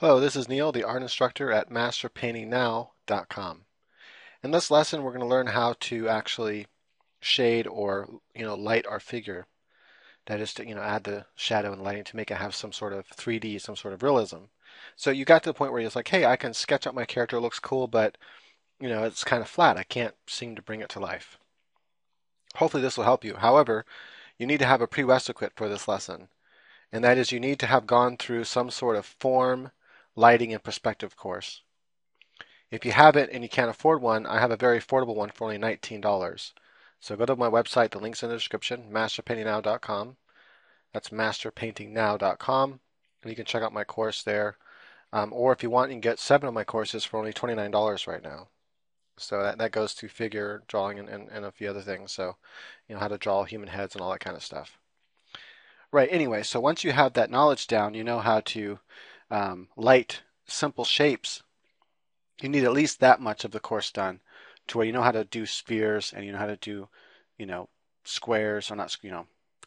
Hello, this is Neil, the art instructor at masterpaintingnow.com. In this lesson, we're going to learn how to actually shade or light our figure. That is to add the shadow and lighting to make it have some sort of 3D, some sort of realism. So you got to the point where it's like, hey, I can sketch out my character, it looks cool, but it's kind of flat. I can't seem to bring it to life. Hopefully this will help you. However, you need to have a prerequisite for this lesson, and that is you need to have gone through some sort of form, lighting, and perspective course. If you have it and you can't afford one, I have a very affordable one for only $19. So go to my website, the link's in the description, masterpaintingnow.com. That's masterpaintingnow.com, and you can check out my course there. Or if you want, you can get 7 of my courses for only $29 right now. So that goes to figure drawing and a few other things. So, how to draw human heads and all that kind of stuff. Right, anyway, so once you have that knowledge down, you know how to light simple shapes. You need at least that much of the course done to where you know how to do spheres and you know how to do, you know, squares or not,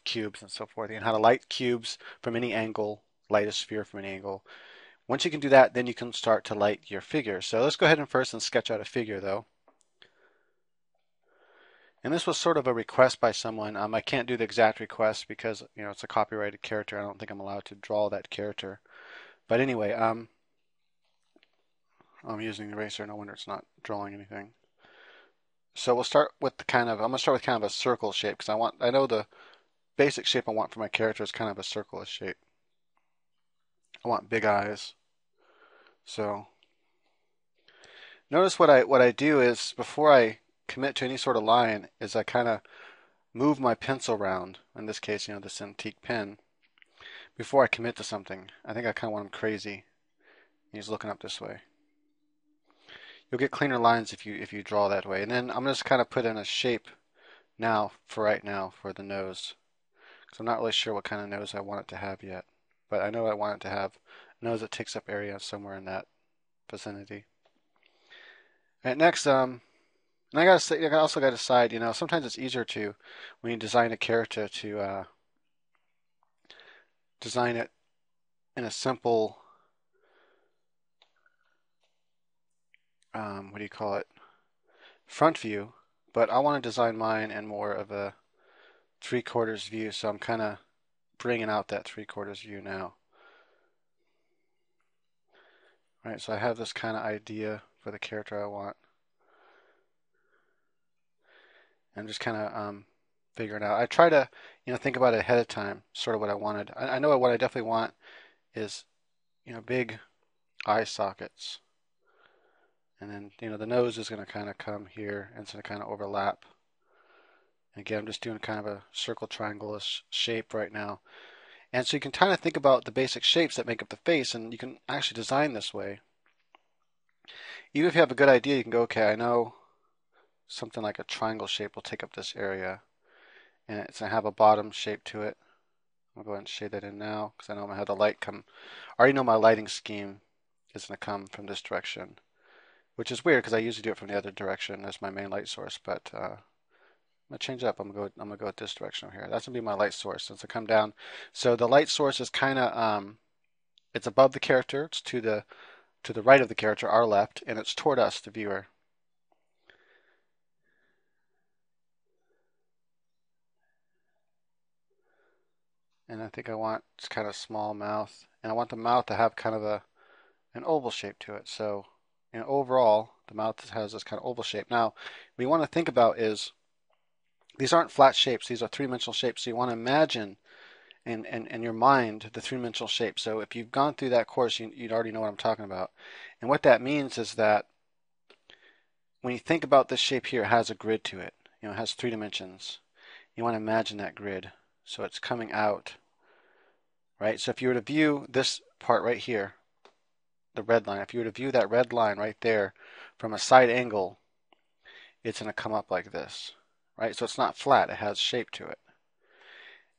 cubes and so forth, and how to light cubes from any angle, light a sphere from any angle. Once you can do that, then you can start to light your figure. So let's go ahead and first sketch out a figure though. And this was sort of a request by someone. I can't do the exact request because it's a copyrighted character. I don't think I'm allowed to draw that character. But anyway, I'm using the eraser. No wonder it's not drawing anything. So we'll start with I'm gonna start with kind of a circle shape because I know the basic shape I want for my character is kind of a circle shape. I want big eyes. So notice what I do is before I commit to any sort of line is I kind of move my pencil around. In this case, the Cintiq pen. Before I commit to something, I think I kind of want him crazy. He's looking up this way. You'll get cleaner lines if you draw that way. And then I'm just kind of put in a shape now for right now for the nose. So I'm not really sure what kind of nose I want it to have yet, but I know I want it to have a nose that takes up area somewhere in that vicinity. All right, next, and I gotta say, I also gotta decide. Sometimes it's easier to when you design a character to design it in a simple, what do you call it, front view. But I want to design mine in more of a three-quarters view, so I'm kind of bringing out that three-quarters view now. All right, so I have this kind of idea for the character I want. I'm just kind of figuring out. I try to, think about it ahead of time, sort of what I wanted. I know what I definitely want is, big eye sockets. And then, the nose is going to kind of come here and it's going to kind of overlap. And again, I'm just doing kind of a circle triangle-ish shape right now. And so you can kind of think about the basic shapes that make up the face, and you can actually design this way. Even if you have a good idea, you can go, okay, I know something like a triangle shape will take up this area, and it's going to have a bottom shape to it. I'll go ahead and shade that in now because I know I'm going to have the light come. I already know my lighting scheme is going to come from this direction, which is weird because I usually do it from the other direction as my main light source, but I'm going to change it up. I'm going to go with this direction over here. That's going to be my light source since I come down. So the light source is kind of, it's above the character. It's to the right of the character, our left, and it's toward us, the viewer. And I think I want it's kind of small mouth, and I want the mouth to have kind of an oval shape to it. So, overall, the mouth has this kind of oval shape. Now, what you want to think about is these aren't flat shapes; these are three-dimensional shapes. So you want to imagine in your mind the three-dimensional shape. So if you've gone through that course, you'd already know what I'm talking about. And what that means is that when you think about this shape here, it has a grid to it. It has 3 dimensions. You want to imagine that grid. So it's coming out, right? So if you were to view this part right here, the red line, if you were to view that red line right there from a side angle, it's going to come up like this, right? So it's not flat, it has shape to it.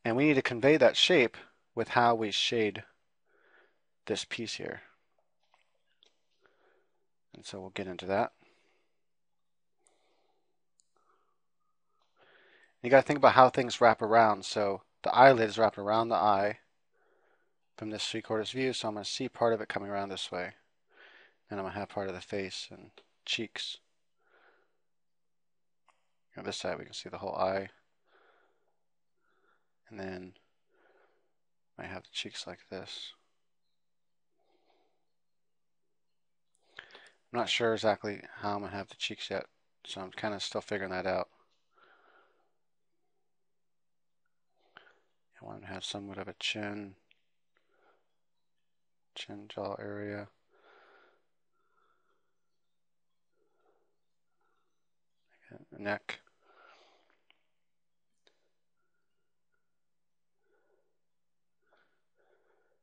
And we need to convey that shape with how we shade this piece here. And so we'll get into that. You got to think about how things wrap around. So the eyelid is wrapped around the eye. from this 3/4 view, so I'm going to see part of it coming around this way. And I'm going to have part of the face and cheeks. On this side, we can see the whole eye. And then I have the cheeks like this. I'm not sure exactly how I'm going to have the cheeks yet, so I'm kind of still figuring that out. I want to have somewhat of a chin jaw area. Neck.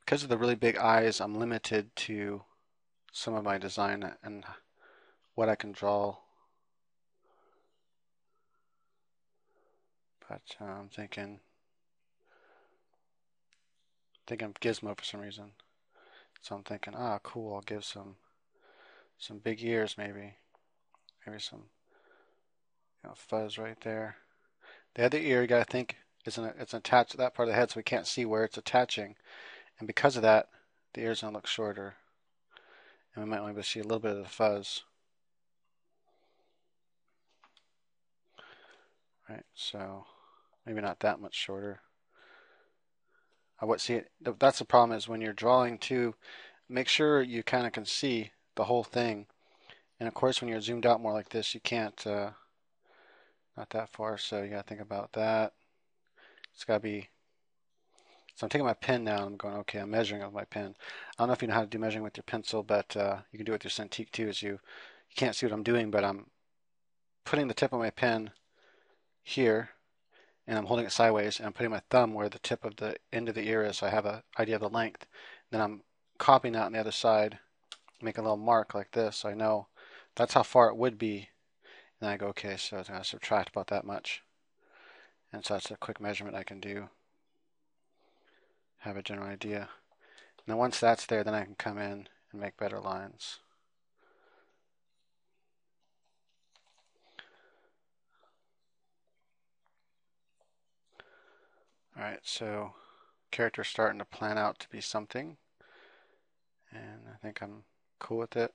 Because of the really big eyes, I'm limited to some of my design and what I can draw. But I'm thinking Gizmo for some reason. So I'm thinking, ah, cool, I'll give some big ears maybe. Maybe some fuzz right there. The other ear, you gotta think, it's attached to that part of the head, so we can't see where it's attaching. And because of that, the ear's gonna look shorter. And we might want to see a little bit of the fuzz. Right, so maybe not that much shorter. That's the problem is when you're drawing too, make sure you kind of can see the whole thing. And of course, when you're zoomed out more like this, you can't, not that far, so you gotta think about that. It's gotta be, so I'm taking my pen now, and I'm going, okay, I'm measuring with my pen. I don't know if you know how to do measuring with your pencil, but you can do it with your Cintiq too, you can't see what I'm doing, but I'm putting the tip of my pen here, and I'm holding it sideways, and I'm putting my thumb where the tip of the end of the ear is, so I have an idea of the length. Then I'm copying that on the other side, make a little mark like this, so I know that's how far it would be. And I go, okay, so I'm going to subtract about that much. And so that's a quick measurement I can do, have a general idea. And then once that's there, then I can come in and make better lines. All right, so character's starting to plan out to be something, and I think I'm cool with it.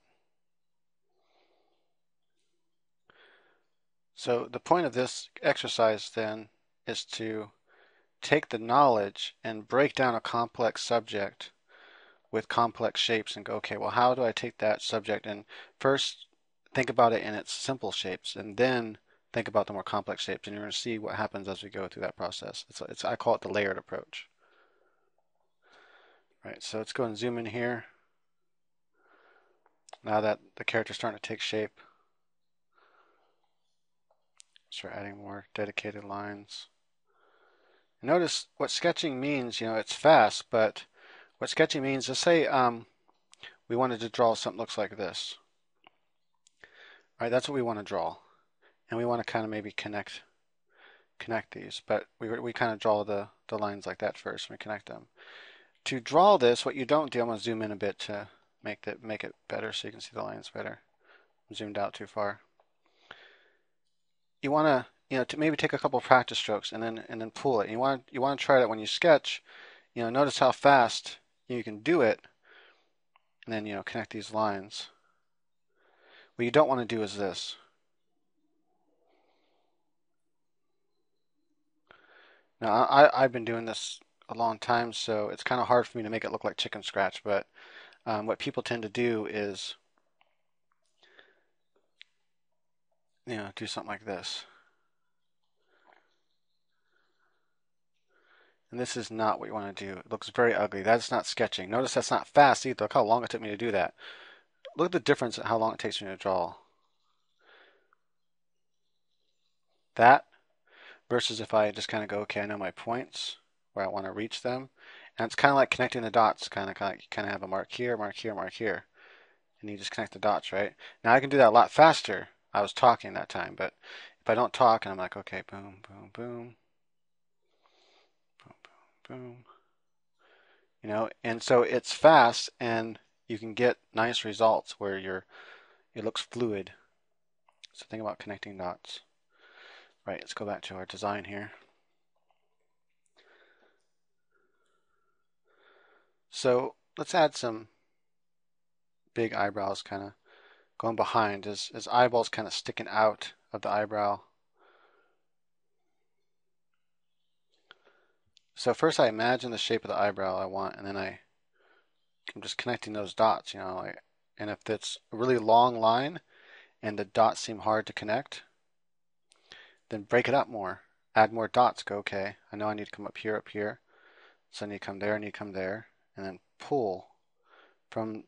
So the point of this exercise then is to take the knowledge and break down a complex subject with complex shapes and go, okay, well, how do I take that subject and first think about it in its simple shapes and then think about the more complex shapes, and you're going to see what happens as we go through that process. I call it the layered approach. Right, so let's go and zoom in here. Now that the character's starting to take shape, start adding more dedicated lines. Notice what sketching means, it's fast, but what sketching means, let's say we wanted to draw something that looks like this. All right, that's what we want to draw. And we want to kind of maybe connect these, but we kind of draw the lines like that first and we connect them. To draw this, what you don't do, I'm going to zoom in a bit to make it better so you can see the lines better. I'm zoomed out too far. You want to, to maybe take a couple practice strokes and then pull it. You want to try that when you sketch. Notice how fast you can do it, and then connect these lines. What you don't want to do is this. Now I've been doing this a long time, so it's kind of hard for me to make it look like chicken scratch. But what people tend to do is, do something like this. And this is not what you want to do. It looks very ugly. That's not sketching. Notice that's not fast either. Look how long it took me to do that. Look at the difference in how long it takes me to draw. That versus if I just kind of go, okay, I know my points where I want to reach them. And it's kind of like connecting the dots, kind of have a mark here, mark here, mark here. And you just connect the dots, right? Now I can do that a lot faster. I was talking that time, but if I don't talk and I'm like, okay, boom, boom, boom, boom, boom, boom, and so it's fast and you can get nice results where it looks fluid. So think about connecting dots. Right, let's go back to our design here. So let's add some big eyebrows kind of going behind. His eyeballs kind of sticking out of the eyebrow. So first I imagine the shape of the eyebrow I want, and then I'm just connecting those dots, like, and if it's a really long line and the dots seem hard to connect, then break it up more. Add more dots. Go, okay, I know I need to come up here. So I need to come there, I need to come there, and then pull from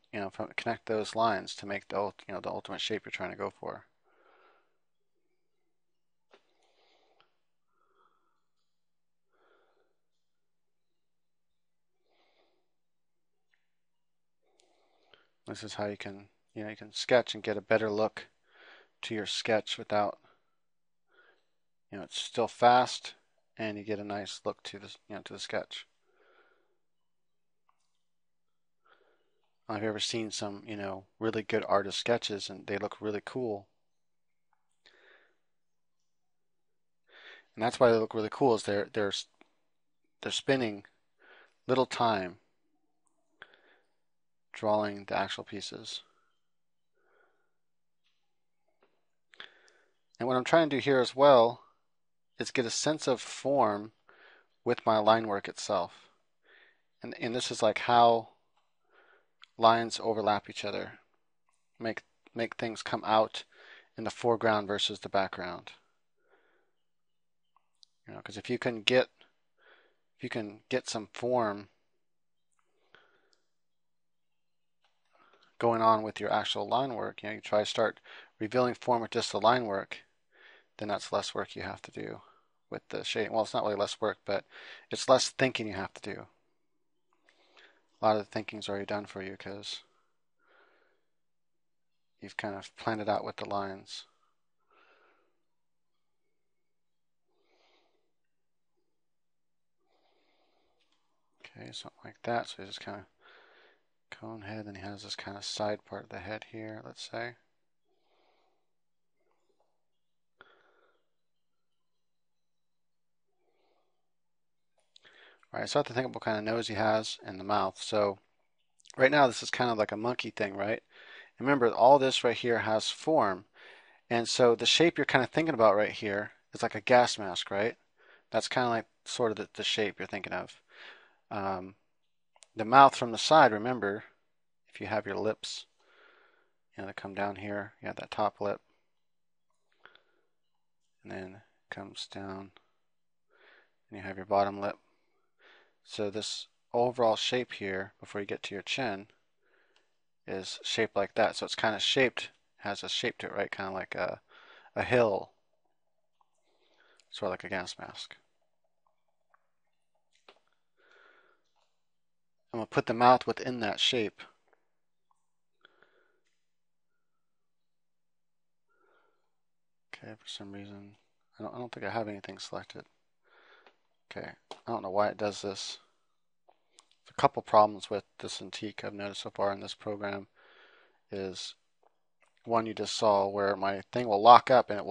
connect those lines to make the ultimate shape you're trying to go for. This is how you can sketch and get a better look to your sketch without, it's still fast and you get a nice look to the sketch. I've ever seen some, really good artist sketches and they look really cool. And that's why they look really cool is they're spending little time drawing the actual pieces. And what I'm trying to do here as well is get a sense of form with my line work itself. And this is like how lines overlap each other, make things come out in the foreground versus the background. Because if you can get some form going on with your actual line work, you try to start revealing form with just the line work, then that's less work you have to do with the shading. Well, it's not really less work, but it's less thinking you have to do. A lot of the thinking's already done for you because you've kind of planned it out with the lines. Okay, something like that. So you just kind of cone head, and he has this kind of side part of the head here, let's say. All right, so I have to think about what kind of nose he has and the mouth. So right now this is kind of like a monkey thing, right? And remember, all this right here has form. And so the shape you're kind of thinking about right here is like a gas mask, right? That's kind of like sort of the shape you're thinking of. The mouth from the side, remember, if you have your lips, they come down here, you have that top lip, and then comes down, and you have your bottom lip. So this overall shape here, before you get to your chin, is shaped like that. So it's kind of shaped, has a shape to it, right? Kind of like a hill, sort of like a gas mask. I'm going to put the mouth within that shape. Okay, for some reason, I don't think I have anything selected. Okay, I don't know why it does this. There's a couple problems with the Cintiq I've noticed so far in this program. Is one you just saw where my thing will lock up and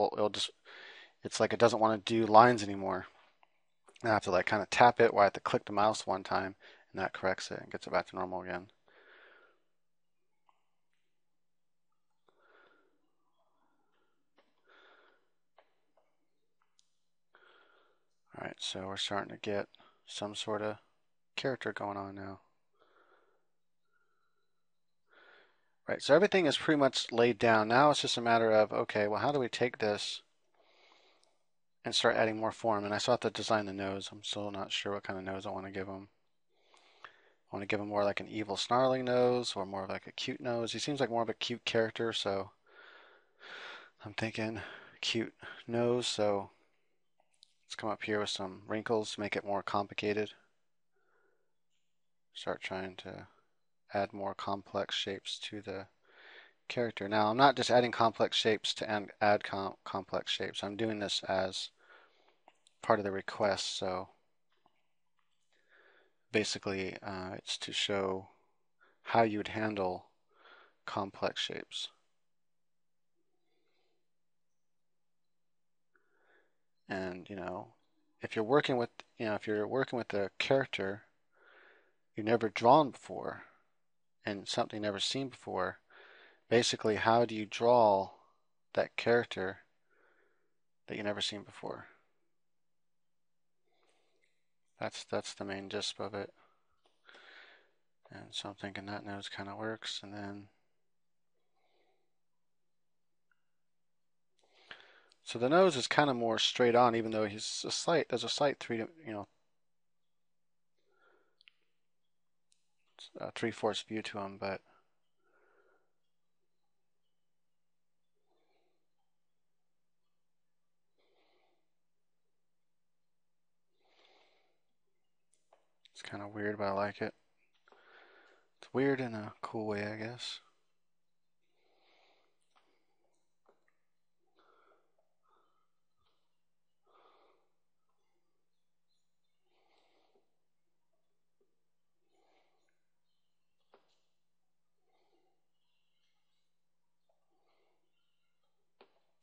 it's like it doesn't want to do lines anymore. I have to like kind of tap it, or I have to click the mouse one time, and that corrects it and gets it back to normal again. All right, so we're starting to get some sort of character going on now. Right, so everything is pretty much laid down. Now it's just a matter of, okay, well, how do we take this and start adding more form? And I still have to design the nose. I'm still not sure what kind of nose I want to give him. I want to give him more like an evil snarling nose or more like a cute nose. He seems like more of a cute character, so I'm thinking cute nose. So let's come up here with some wrinkles to make it more complicated. Start trying to add more complex shapes to the character. Now, I'm not just adding complex shapes to add complex shapes. I'm doing this as part of the request. So basically, it's to show how you'd handle complex shapes. And if you're working with the character, you've never drawn before and something you've never seen before, basically, how do you draw that character that you've never seen before? That's the main gist of it. And so I'm thinking that nose kind of works, and then so the nose is kind of more straight on, even though there's a slight 3/4 view to him, but it's kind of weird, but I like it. It's weird in a cool way, I guess.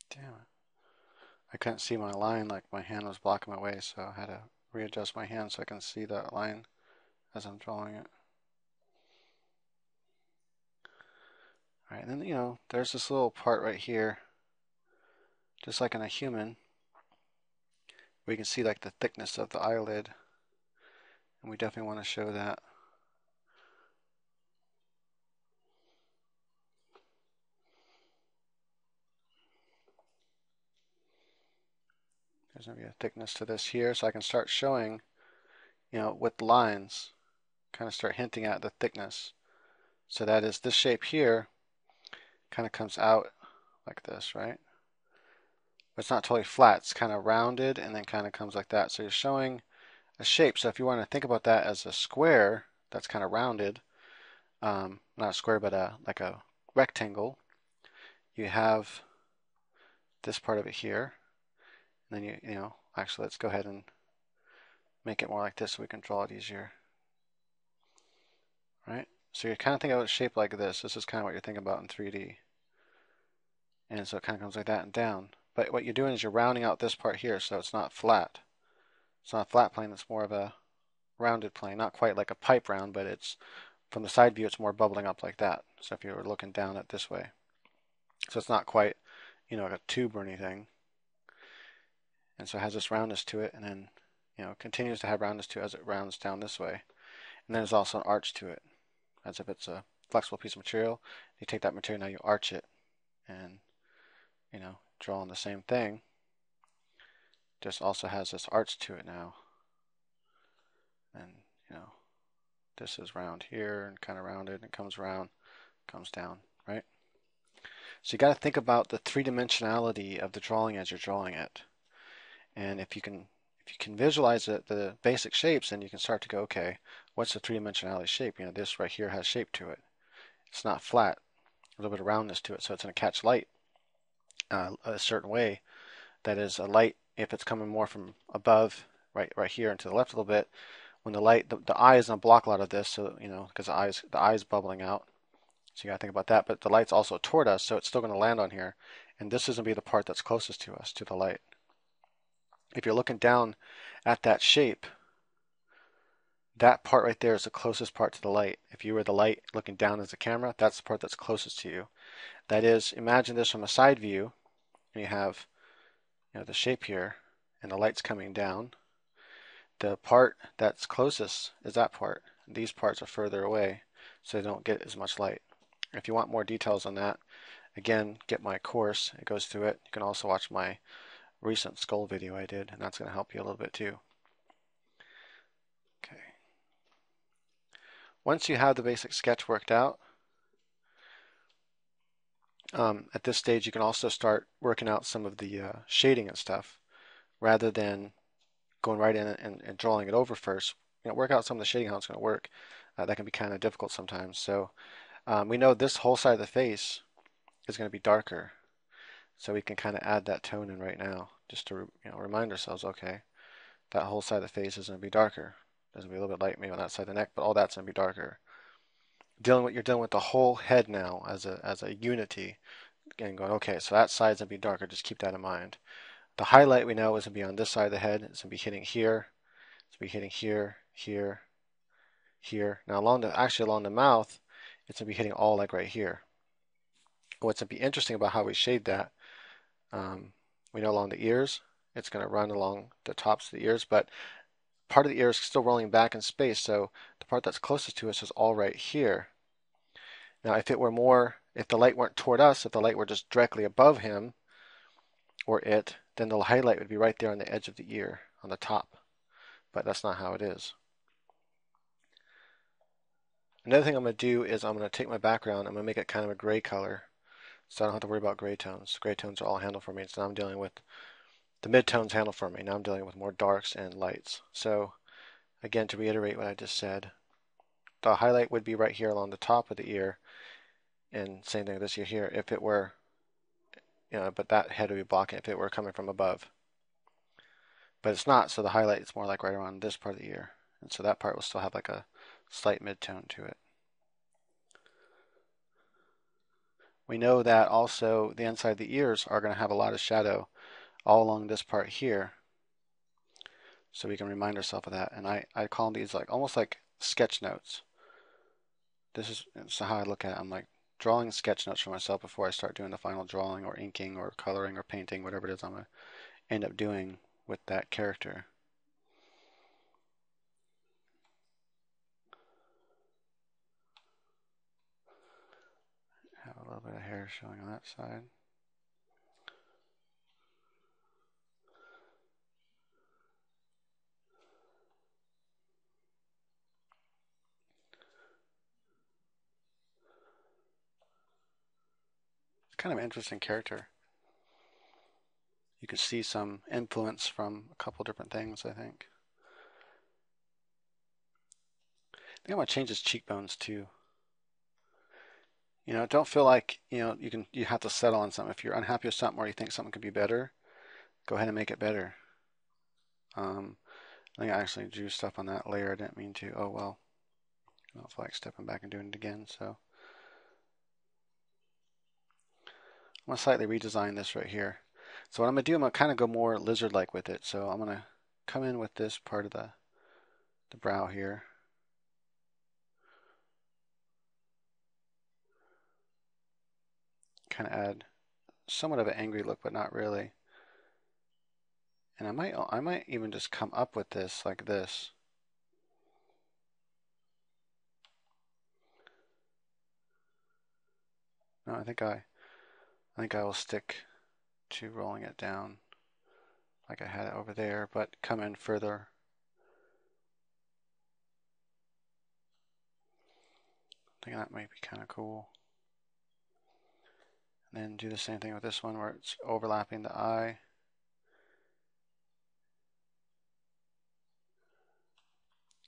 Damn it. I couldn't see my line, like my hand was blocking my way, so I had to readjust my hand so I can see that line as I'm drawing it. All right, and then, there's this little part right here, just like in a human, we can see like the thickness of the eyelid, and we definitely want to show that. There's going to be a thickness to this here, so I can start showing, with lines, kind of start hinting at the thickness. So that is this shape here kind of comes out like this, right? But it's not totally flat. It's kind of rounded and then kind of comes like that. So you're showing a shape. So if you want to think about that as a square that's kind of rounded, not a square, but like a rectangle, you have this part of it here. And then actually let's go ahead and make it more like this so we can draw it easier. Right? So you're kind of thinking about a shape like this. This is kind of what you're thinking about in 3D. And so it kind of comes like that and down. But what you're doing is you're rounding out this part here so it's not flat. It's not a flat plane, it's more of a rounded plane. Not quite like a pipe round, but it's from the side view it's more bubbling up like that. So if you were looking down at this way. So it's not quite, like a tube or anything. And so it has this roundness to it, and then continues to have roundness to it as it rounds down this way. And then there's also an arch to it, as if it's a flexible piece of material. You take that material, now you arch it, and draw on the same thing. Just also has this arch to it now. And this is round here and kind of rounded and comes around, comes down, right? So you got to think about the three-dimensionality of the drawing as you're drawing it. And if you can visualize it, the basic shapes, then you can start to go, okay, what's the three-dimensionality shape? This right here has shape to it. It's not flat, a little bit of roundness to it, so it's going to catch light a certain way. That is, a light, if it's coming more from above, right here and to the left a little bit, when the light, the eye is going to block a lot of this, so because the eye's bubbling out. So you got to think about that. But the light's also toward us, so it's still going to land on here, and this is going to be the part that's closest to us, to the light. If you're looking down at that shape, that part right there is the closest part to the light. If you were the light looking down as a camera, that's the part that's closest to you. That is, imagine this from a side view, and you have the shape here, and the light's coming down. The part that's closest is that part. These parts are further away, so they don't get as much light. If you want more details on that, again, get my course. It goes through it. You can also watch my recent skull video I did, and that's going to help you a little bit too. Okay. Once you have the basic sketch worked out, at this stage you can also start working out some of the shading and stuff rather than going right in and drawing it over first. Work out some of the shading, how it's going to work. That can be kind of difficult sometimes. So we know this whole side of the face is going to be darker. So we can kind of add that tone in right now just to remind ourselves, okay, that whole side of the face is going to be darker. There's going to be a little bit light maybe on that side of the neck, but all that's going to be darker. You're dealing with the whole head now as a unity, and going, okay, so that side's going to be darker. Just keep that in mind. The highlight we know is going to be on this side of the head. It's going to be hitting here. It's going to be hitting here, here, here. Now along the mouth, it's gonna be hitting all like right here. What's gonna be interesting about how we shade that, we know along the ears, it's gonna run along the tops of the ears, but part of the ear is still rolling back in space, so the part that's closest to us is all right here. Now, if the light weren't toward us, if the light were just directly above him or it, then the highlight would be right there on the edge of the ear, on the top. But that's not how it is. Another thing I'm going to do is I'm going to take my background, I'm going to make it kind of a gray color, so I don't have to worry about gray tones. Gray tones are all handled for me, so now I'm dealing with the midtones handled for me. Now I'm dealing with more darks and lights. So again, to reiterate what I just said, the highlight would be right here along the top of the ear, and same thing with this ear here. If it were, but that head would be blocking if it were coming from above. But it's not, so the highlight is more like right around this part of the ear. And so that part will still have like a slight midtone to it. We know that also the inside of the ears are going to have a lot of shadow all along this part here. So we can remind ourselves of that. And I call these like almost like sketch notes. This is so how I look at it. I'm like drawing sketch notes for myself before I start doing the final drawing or inking or coloring or painting, whatever it is I'm going to end up doing with that character. Have a little bit of hair showing on that side. It's kind of an interesting character. You can see some influence from a couple different things, I think. I think I'm going to change his cheekbones too. Don't feel like, you have to settle on something. If you're unhappy with something or you think something could be better, go ahead and make it better. I think I actually drew stuff on that layer. I didn't mean to. Oh well. I don't feel like stepping back and doing it again, so I'm going to slightly redesign this right here. So what I'm going to do, I'm going to kind of go more lizard-like with it. So I'm going to come in with this part of the brow here. Kind of add somewhat of an angry look, but not really. And I might even just come up with this like this. No, I think I will stick to rolling it down like I had it over there, but come in further. I think that might be kind of cool. And then do the same thing with this one where it's overlapping the eye.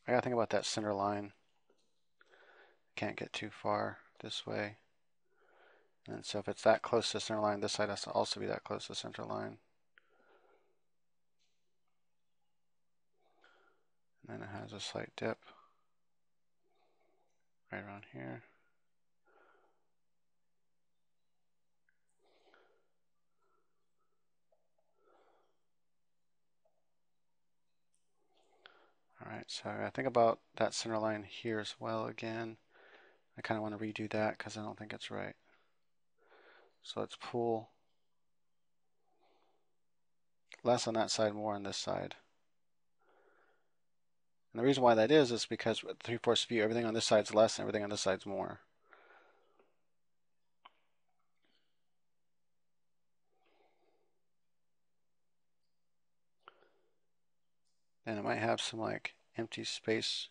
I gotta think about that center line. Can't get too far this way. And so if it's that close to the center line, this side has to also be that close to the center line. And then it has a slight dip right around here. Alright, so I think about that center line here as well again. I kind of want to redo that because I don't think it's right. So let's pull less on that side, more on this side. And the reason why that is because with 3/4 view, everything on this side is less and everything on this side is more. And it might have some like empty space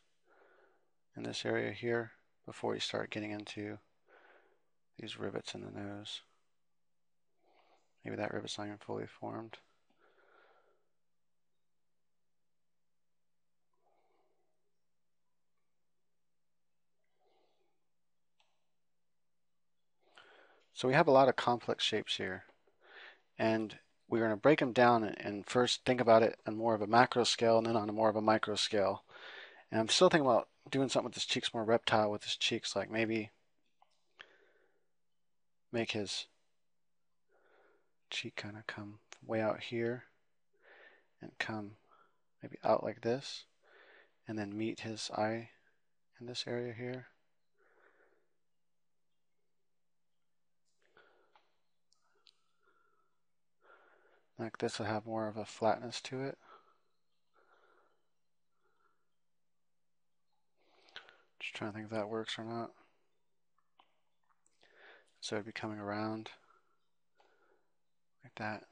in this area here before you start getting into these rivets in the nose. Maybe that rivet's not even fully formed. So we have a lot of complex shapes here, and we're going to break them down and first think about it on more of a macro scale and then on a more of a micro scale. And I'm still thinking about doing something with his cheeks more reptile with his cheeks, like maybe make his cheek kind of come way out here and come maybe out like this and then meet his eye in this area here. Like this will have more of a flatness to it. Just trying to think if that works or not. So it'd be coming around like that.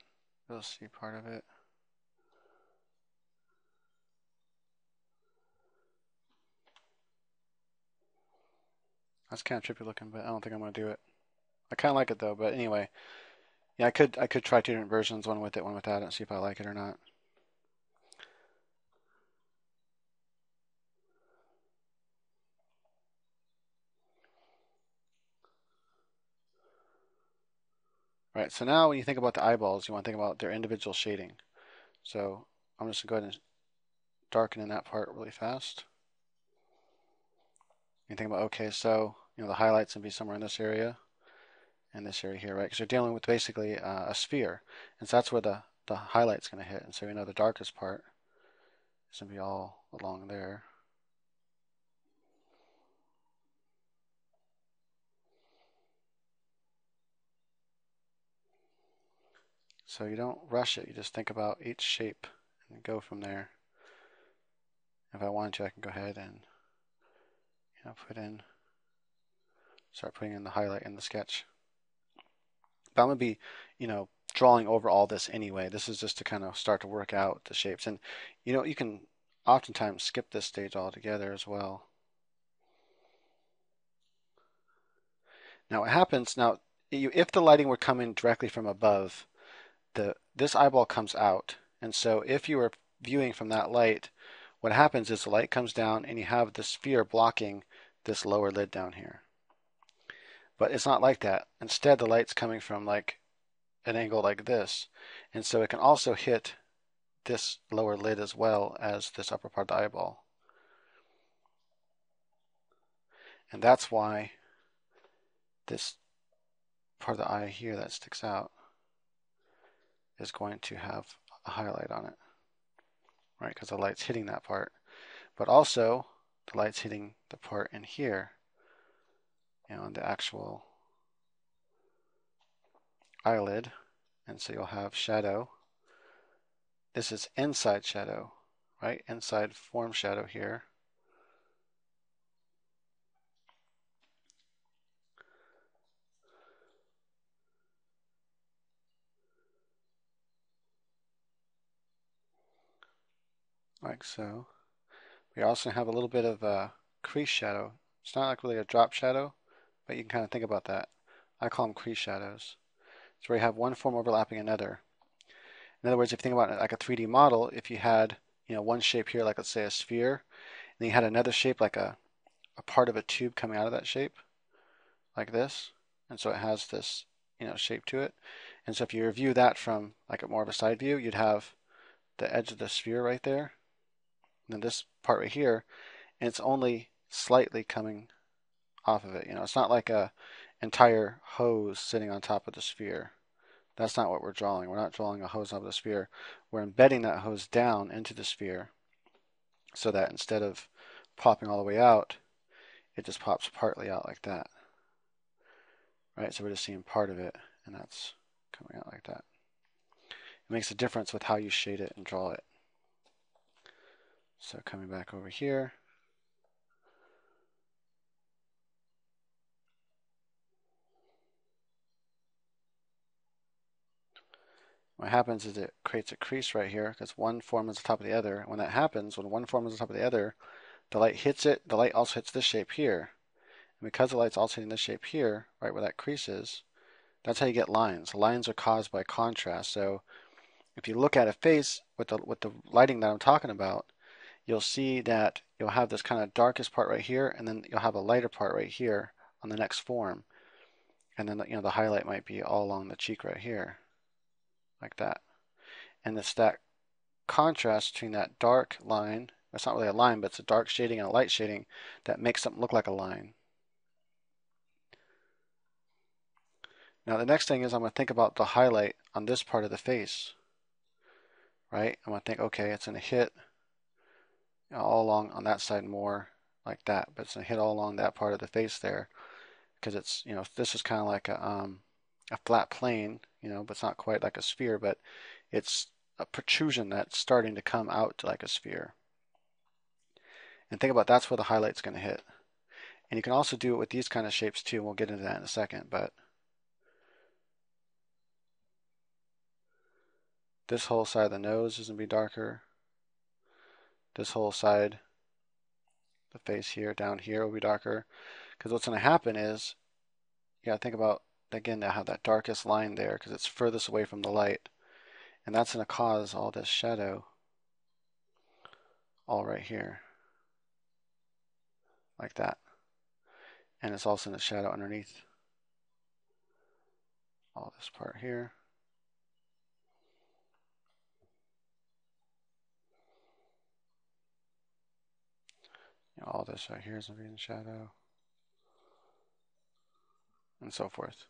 You'll see part of it. That's kind of trippy looking, but I don't think I'm going to do it. I kind of like it though, but anyway. Yeah, I could try two different versions, one with it, one without it, and see if I like it or not. Right, so now when you think about the eyeballs, you want to think about their individual shading. So I'm just going to go ahead and darken in that part really fast. You think about, okay, so the highlights would be somewhere in this area and this area here, right? Because you're dealing with basically a sphere, and so that's where the highlight's going to hit. And so the darkest part is going to be all along there. So you don't rush it. You just think about each shape and go from there. If I wanted to, I can go ahead and start putting in the highlight in the sketch. But I'm going to be, drawing over all this anyway. This is just to kind of start to work out the shapes. And, you can oftentimes skip this stage altogether as well. Now what happens, if the lighting were coming directly from above, this eyeball comes out. And so if you were viewing from that light, what happens is the light comes down and you have the sphere blocking this lower lid down here. But it's not like that. Instead, the light's coming from like an angle like this. And so it can also hit this lower lid as well as this upper part of the eyeball. And that's why this part of the eye here that sticks out is going to have a highlight on it, right? Because the light's hitting that part. But also, the light's hitting the part in here, in the actual eyelid. And so you'll have shadow. This is inside shadow, right? Inside form shadow here. Like so. We also have a little bit of a crease shadow. It's not like really a drop shadow, but you can kind of think about that. I call them crease shadows. It's where you have one form overlapping another. In other words, if you think about it like a 3D model, if you had one shape here, like let's say a sphere, and you had another shape like a part of a tube coming out of that shape, like this, and so it has this shape to it. And so if you review that from like a more of a side view, you'd have the edge of the sphere right there, and then this part right here, and it's only slightly coming off of it. It's not like a entire hose sitting on top of the sphere. That's not what we're drawing. We're not drawing a hose of the sphere. We're embedding that hose down into the sphere so that instead of popping all the way out, it just pops partly out like that. Right? So we're just seeing part of it, and that's coming out like that. It makes a difference with how you shade it and draw it. So coming back over here, what happens is it creates a crease right here because one form is on top of the other. When that happens, when one form is on top of the other, the light hits it. The light also hits this shape here. And because the light's also hitting this shape here, right where that crease is, that's how you get lines. Lines are caused by contrast. So if you look at a face with the lighting that I'm talking about, you'll see that you'll have this kind of darkest part right here, and then you'll have a lighter part right here on the next form. And then the highlight might be all along the cheek right here, like that. And it's that contrast between that dark line, it's not really a line, but it's a dark shading and a light shading that makes something look like a line. Now the next thing is I'm going to think about the highlight on this part of the face, right? I'm going to think, okay, it's going to hit all along on that side more like that, but it's going to hit all along that part of the face there because it's, this is kind of like a flat plane, but it's not quite like a sphere, but it's a protrusion that's starting to come out like a sphere. And think about that's where the highlight's going to hit. And you can also do it with these kind of shapes too. We'll get into that in a second, but this whole side of the nose is going to be darker. This whole side, the face here, down here will be darker. Because what's going to happen is, you got to think about, again, to have that darkest line there because it's furthest away from the light. And that's going to cause all this shadow all right here, like that. And it's also in the shadow underneath all this part here. All this right here is going to be in shadow, and so forth.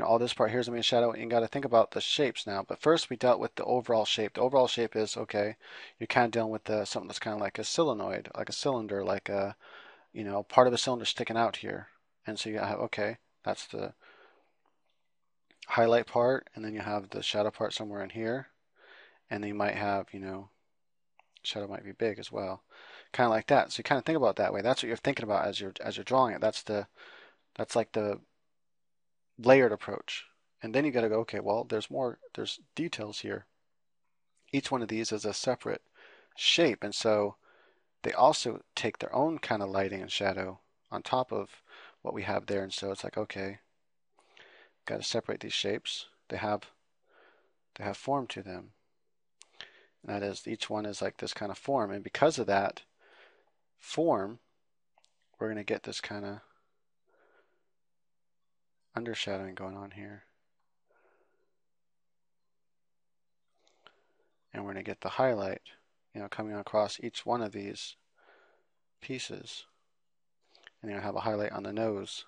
All this part here is going to be in shadow, and you got to think about the shapes now. But first, we dealt with the overall shape. The overall shape is, okay, you're kind of dealing with something that's kind of like a solenoid, like a cylinder, like a, part of a cylinder sticking out here. And so you have, okay, that's the highlight part, and then you have the shadow part somewhere in here. And then you might have, shadow might be big as well. Kind of like that. So you kind of think about it that way. That's what you're thinking about as you're drawing it. That's like the layered approach. And then you got to go, okay, well, there's details here. Each one of these is a separate shape, and so they also take their own kind of lighting and shadow on top of what we have there. And so it's like, okay, got to separate these shapes. They have form to them. And that is, each one is like this kind of form, and because of that form, we're going to get this kind of undershadowing going on here. And we're going to get the highlight, coming across each one of these pieces. And you're going to have a highlight on the nose.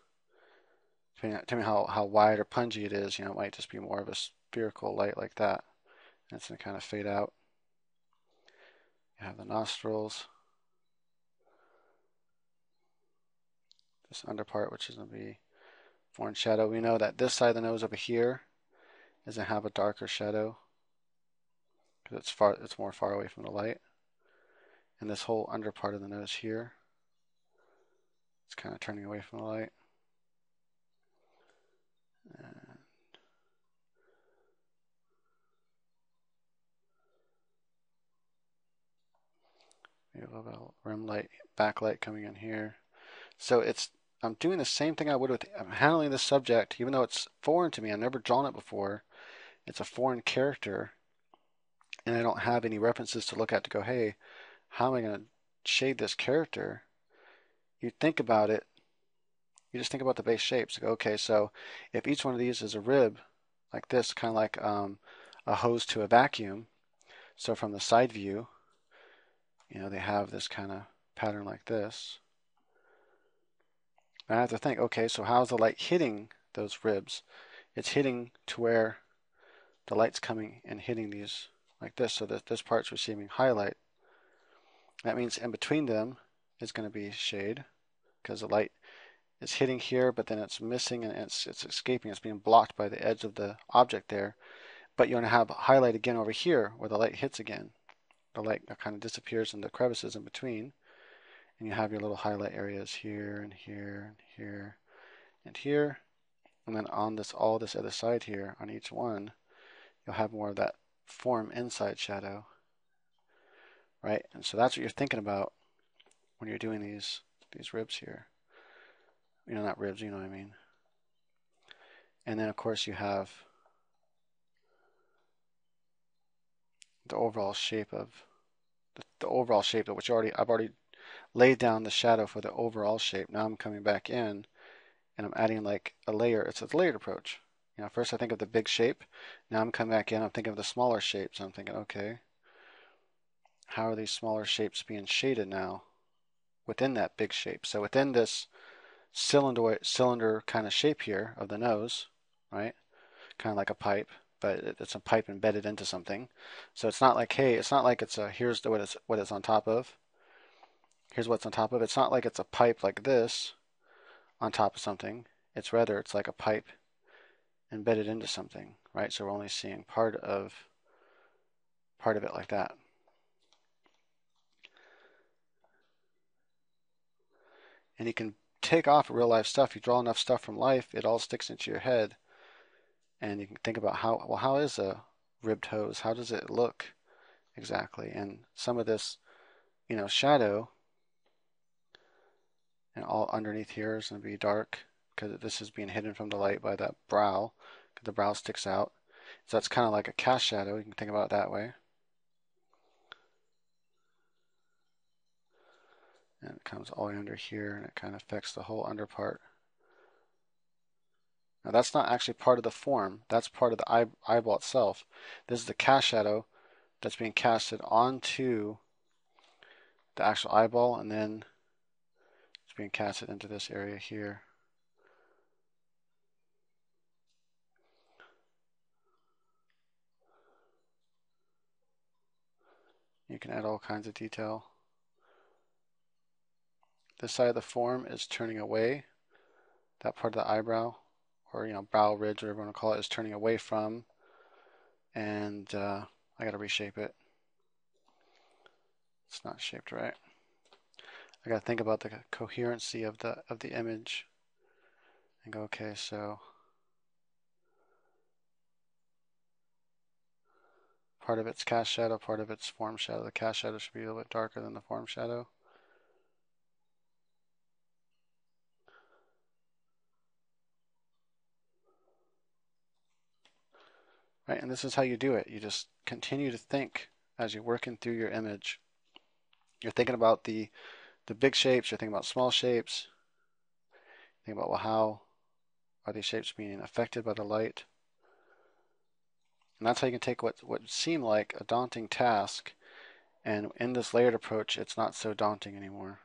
Depending on how wide or pungy it is, it might just be more of a spherical light like that. And it's going to kind of fade out. You have the nostrils. This under part, which is going to be more in shadow. We know that this side of the nose over here is going to have a darker shadow because it's more far away from the light. And this whole under part of the nose here, it's kind of turning away from the light. And maybe a little bit of rim light, backlight coming in here. So I'm doing the same thing I would with, I'm handling this subject, even though it's foreign to me. I've never drawn it before. It's a foreign character, and I don't have any references to look at to go, hey, how am I going to shade this character? You think about it, you just think about the base shapes. Go, okay, so if each one of these is a rib, like this, kind of like a hose to a vacuum, so from the side view, they have this kind of pattern like this. And I have to think, okay, so how's the light hitting those ribs? It's hitting to where the light's coming and hitting these like this, so that this part's receiving highlight. That means in between them is going to be shade because the light is hitting here, but then it's missing and it's escaping. It's being blocked by the edge of the object there. But you're going to have highlight again over here where the light hits again. The light kind of disappears in the crevices in between. And you have your little highlight areas here and here and here and here. And then on all this other side here, on each one, you'll have more of that form inside shadow. Right? And so that's what you're thinking about when you're doing these ribs here. Not ribs, you know what I mean. And then of course you have the overall shape of which I've already laid down the shadow for the overall shape. Now I'm coming back in and I'm adding like a layer. It's a layered approach. First I think of the big shape. Now I'm coming back in, I'm thinking of the smaller shapes. I'm thinking, okay, how are these smaller shapes being shaded now within that big shape? So within this cylinder kind of shape here of the nose, right? Kind of like a pipe, but it's a pipe embedded into something. So it's not like, hey, it's not like it's here's what it's on top of. here's what's on top of it. It's not like it's a pipe like this on top of something. It's rather, it's like a pipe embedded into something, right? So we're only seeing part of it like that. And you can take off real life stuff. You draw enough stuff from life, it all sticks into your head. And you can think about how is a ribbed hose? How does it look exactly? And some of this, shadow, and all underneath here is going to be dark because this is being hidden from the light by that brow, because the brow sticks out. So that's kind of like a cast shadow. You can think about it that way. And it comes all the way under here, and it kind of affects the whole under part. Now that's not actually part of the form. That's part of the eyeball itself. This is the cast shadow that's being casted onto the actual eyeball, and then it's being casted into this area here. You can add all kinds of detail. This side of the form is turning away. That part of the eyebrow, or brow ridge, whatever you want to call it, is turning away from. And I got to reshape it. It's not shaped right. I got to think about the coherency of the image, and go, okay, so part of it's cast shadow, part of it's form shadow. The cast shadow should be a little bit darker than the form shadow. Right, and this is how you do it. You just continue to think as you're working through your image. You're thinking about the big shapes, you're thinking about small shapes. Think about, well, how are these shapes being affected by the light? And that's how you can take what seemed like a daunting task, and in this layered approach, it's not so daunting anymore.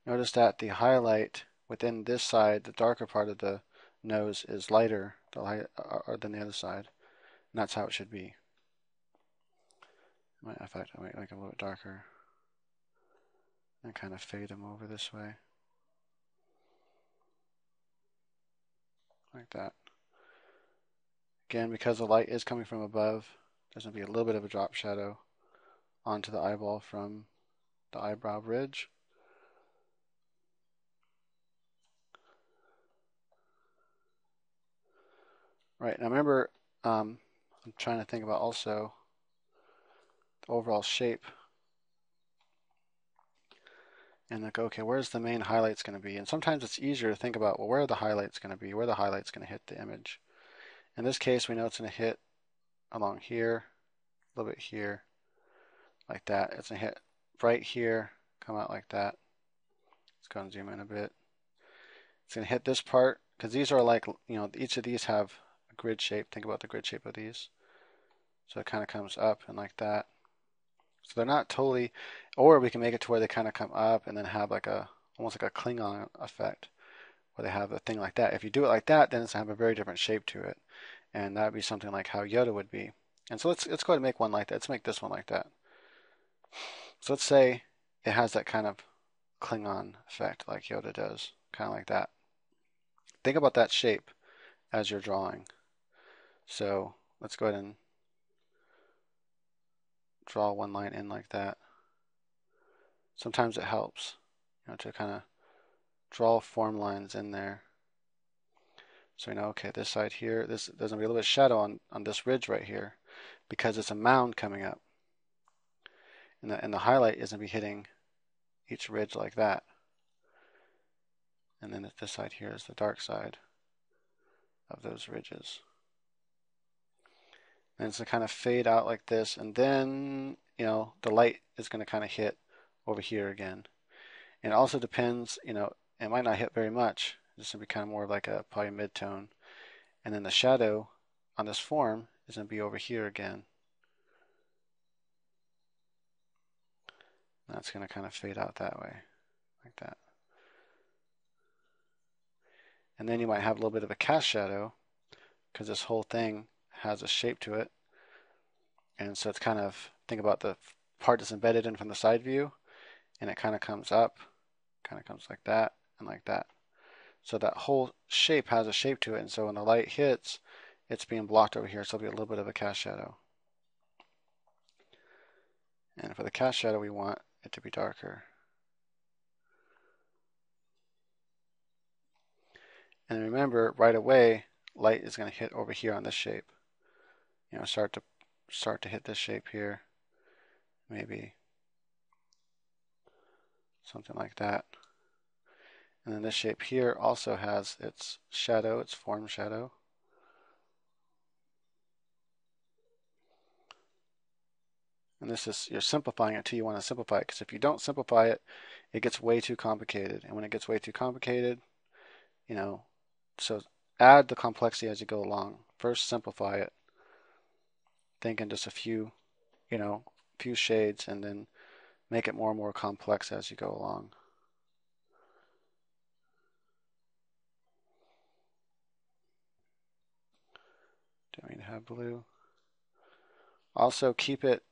Notice that the highlight within this side, the darker part of the nose, is lighter than the other side. And that's how it should be. In fact, I might make it a little bit darker and kind of fade them over this way. Like that. Again, because the light is coming from above, there's going to be a little bit of a drop shadow onto the eyeball from the eyebrow ridge. Right, now remember, I'm trying to think about also the overall shape. And like, okay, where's the main highlights going to be? And sometimes it's easier to think about, well, where are the highlights going to be? Where are the highlights going to hit the image? In this case, we know it's going to hit along here, a little bit here, like that. It's going to hit right here, come out like that. Let's go and zoom in a bit. It's going to hit this part, because these are like, each of these have a grid shape. Think about the grid shape of these. So it kind of comes up and like that. So they're not totally, or we can make it to where they kind of come up and then have like almost like a Klingon effect, where they have a thing like that. If you do it like that, then it's going to have a very different shape to it. And that would be something like how Yoda would be. And so let's go ahead and make one like that. Let's make this one like that. So let's say it has that kind of Klingon effect like Yoda does, kind of like that. Think about that shape as you're drawing. So let's go ahead and draw one line in like that. Sometimes it helps, to kind of draw form lines in there. So we know, okay, this side here, there's going to be a little bit of shadow on this ridge right here because it's a mound coming up. And the highlight is going to be hitting each ridge like that. And then this side here is the dark side of those ridges. And it's going to kind of fade out like this, and then, the light is going to kind of hit over here again. And it also depends, it might not hit very much. It's going to be kind of more like a probably mid-tone. And then the shadow on this form is going to be over here again. That's going to kind of fade out that way, like that. And then you might have a little bit of a cast shadow because this whole thing has a shape to it. And so it's kind of, think about the part that's embedded in from the side view, and it kind of comes up, kind of comes like that and like that. So that whole shape has a shape to it, and so when the light hits, it's being blocked over here, so there'll be a little bit of a cast shadow. And for the cast shadow, we want it to be darker. And remember, right away, light is going to hit over here on this shape. You know, start to hit this shape here, maybe something like that. And then this shape here also has its shadow, its form shadow. And this is, you're simplifying it till you want to simplify it, because if you don't simplify it, it gets way too complicated. And when it gets way too complicated, you know, so add the complexity as you go along. First simplify it, think in just a few, you know, few shades, and then make it more and more complex as you go along. Don't need to have blue. Also keep it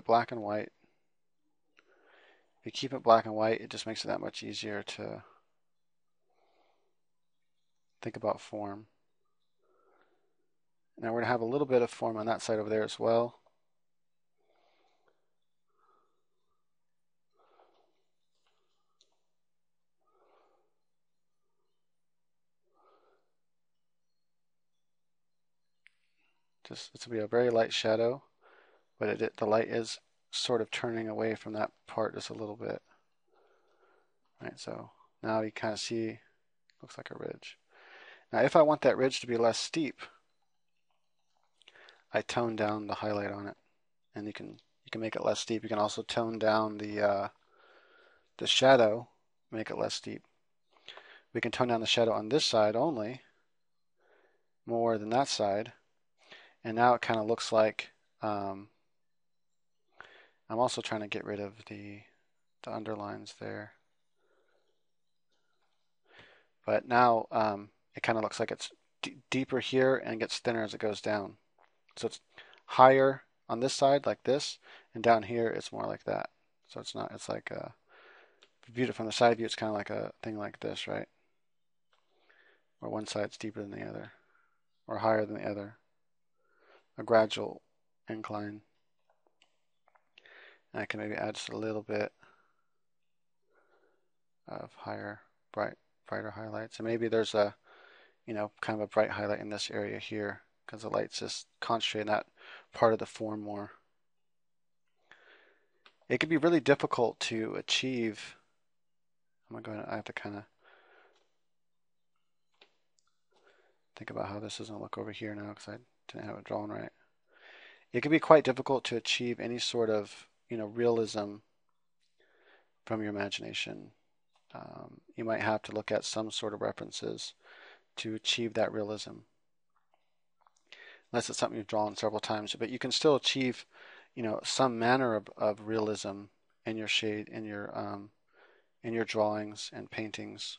black and white. If you keep it black and white, it just makes it that much easier to think about form. Now we're going to have a little bit of form on that side over there as well. Just, this will be a very light shadow, but the light is sort of turning away from that part just a little bit. Right, so now you kind of see, looks like a ridge. Now if I want that ridge to be less steep, I tone down the highlight on it, and you can make it less steep. You can also tone down the shadow, make it less steep. We can tone down the shadow on this side only, more than that side, and now it kind of looks like I'm also trying to get rid of the underlines there. But now it kind of looks like it's deeper here and gets thinner as it goes down. So it's higher on this side like this, and down here it's more like that. So it's not, it's like if you view it from the side view, it's kind of like a thing like this, right? Where one side's deeper than the other, or higher than the other. A gradual incline. And I can maybe add just a little bit of brighter highlights. And maybe there's a, you know, kind of a bright highlight in this area here, because the light's just concentrating that part of the form more. It can be really difficult to achieve. I have to kind of think about how this is going to look over here now, because I didn't have it drawn right. It can be quite difficult to achieve any sort of, you know, realism from your imagination. You might have to look at some sort of references to achieve that realism, unless it's something you've drawn several times. But you can still achieve, you know, some manner of realism in your shade, in your drawings and paintings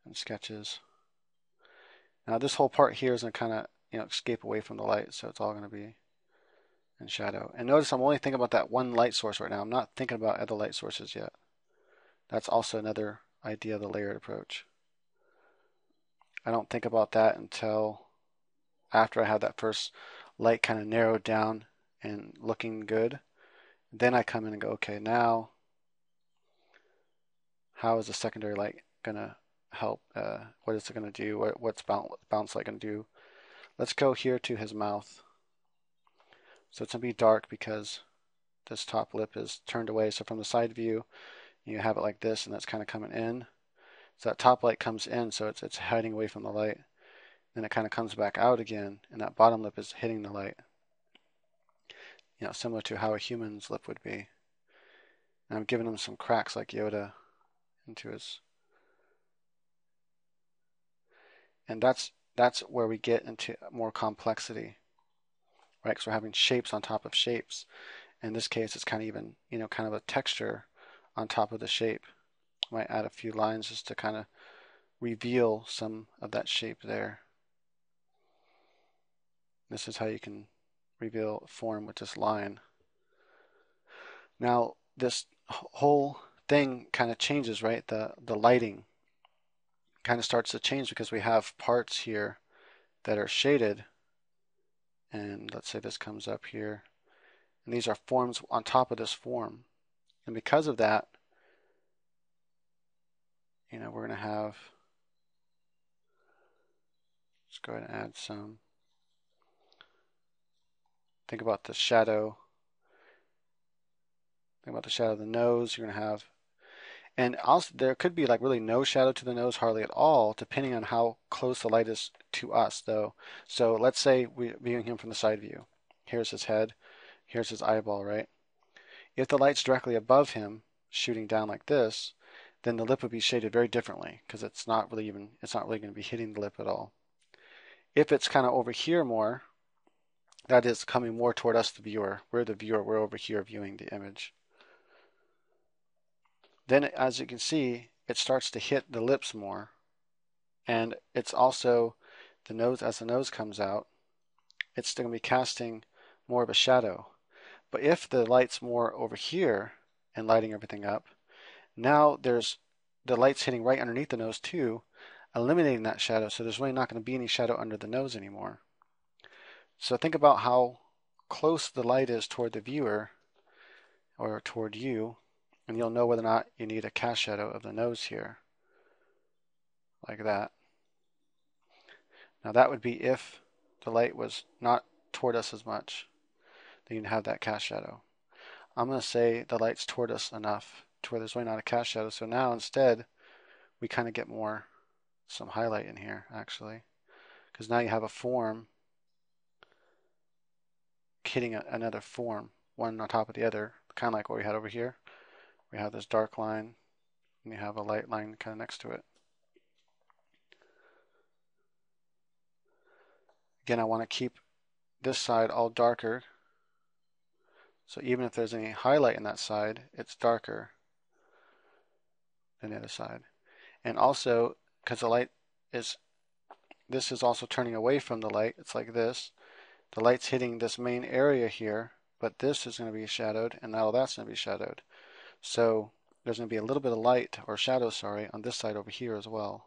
and sketches. Now this whole part here is going to kind of, you know, escape away from the light, so it's all going to be in shadow. And notice I'm only thinking about that one light source right now. I'm not thinking about other light sources yet. That's also another idea of the layered approach. I don't think about that until after I have that first light kind of narrowed down and looking good. Then I come in and go, okay, now how is the secondary light going to help? What is it going to do? What's bounce light going to do? Let's go here to his mouth. So it's going to be dark because this top lip is turned away. So from the side view, you have it like this, and that's kind of coming in. So that top light comes in, so it's hiding away from the light. Then it kind of comes back out again, and that bottom lip is hitting the light. You know, similar to how a human's lip would be. And I'm giving him some cracks like Yoda into his. And that's where we get into more complexity, right? Because we're having shapes on top of shapes. In this case, it's kind of even, you know, kind of a texture on top of the shape. I might add a few lines just to kind of reveal some of that shape there. This is how you can reveal form with this line. Now this whole thing kind of changes, right? The lighting kind of starts to change because we have parts here that are shaded, and let's say this comes up here, and these are forms on top of this form. And because of that, we're going to have, let's go ahead and add some. Think about the shadow. Think about the shadow of the nose. You're going to have, and also there could be like really no shadow to the nose, hardly at all, depending on how close the light is to us, though. So let's say we're viewing him from the side view. Here's his head. Here's his eyeball, right? If the light's directly above him, shooting down like this, then the lip would be shaded very differently because it's not really going to be hitting the lip at all. If it's kind of over here more, that is coming more toward us, the viewer. We're the viewer. We're over here viewing the image. Then, as you can see, it starts to hit the lips more. And it's also the nose, as the nose comes out, it's going to be casting more of a shadow. But if the light's more over here and lighting everything up, now there's the light's hitting right underneath the nose too, eliminating that shadow. So there's really not going to be any shadow under the nose anymore. So think about how close the light is toward the viewer or toward you, and you'll know whether or not you need a cast shadow of the nose here, like that. Now that would be if the light was not toward us as much, then you'd have that cast shadow. I'm going to say the light's toward us enough to where there's really not a cast shadow. So now instead, we kind of get some highlight in here, actually, because now you have a form hitting another form, one on top of the other, kind of like what we had over here. We have this dark line, and you have a light line kind of next to it. Again, I want to keep this side all darker, so even if there's any highlight in that side, it's darker than the other side. And also, because this is also turning away from the light, it's like this. The light's hitting this main area here, but this is going to be shadowed, and now that's going to be shadowed. So there's going to be a little bit of light, or shadow, sorry, on this side over here as well.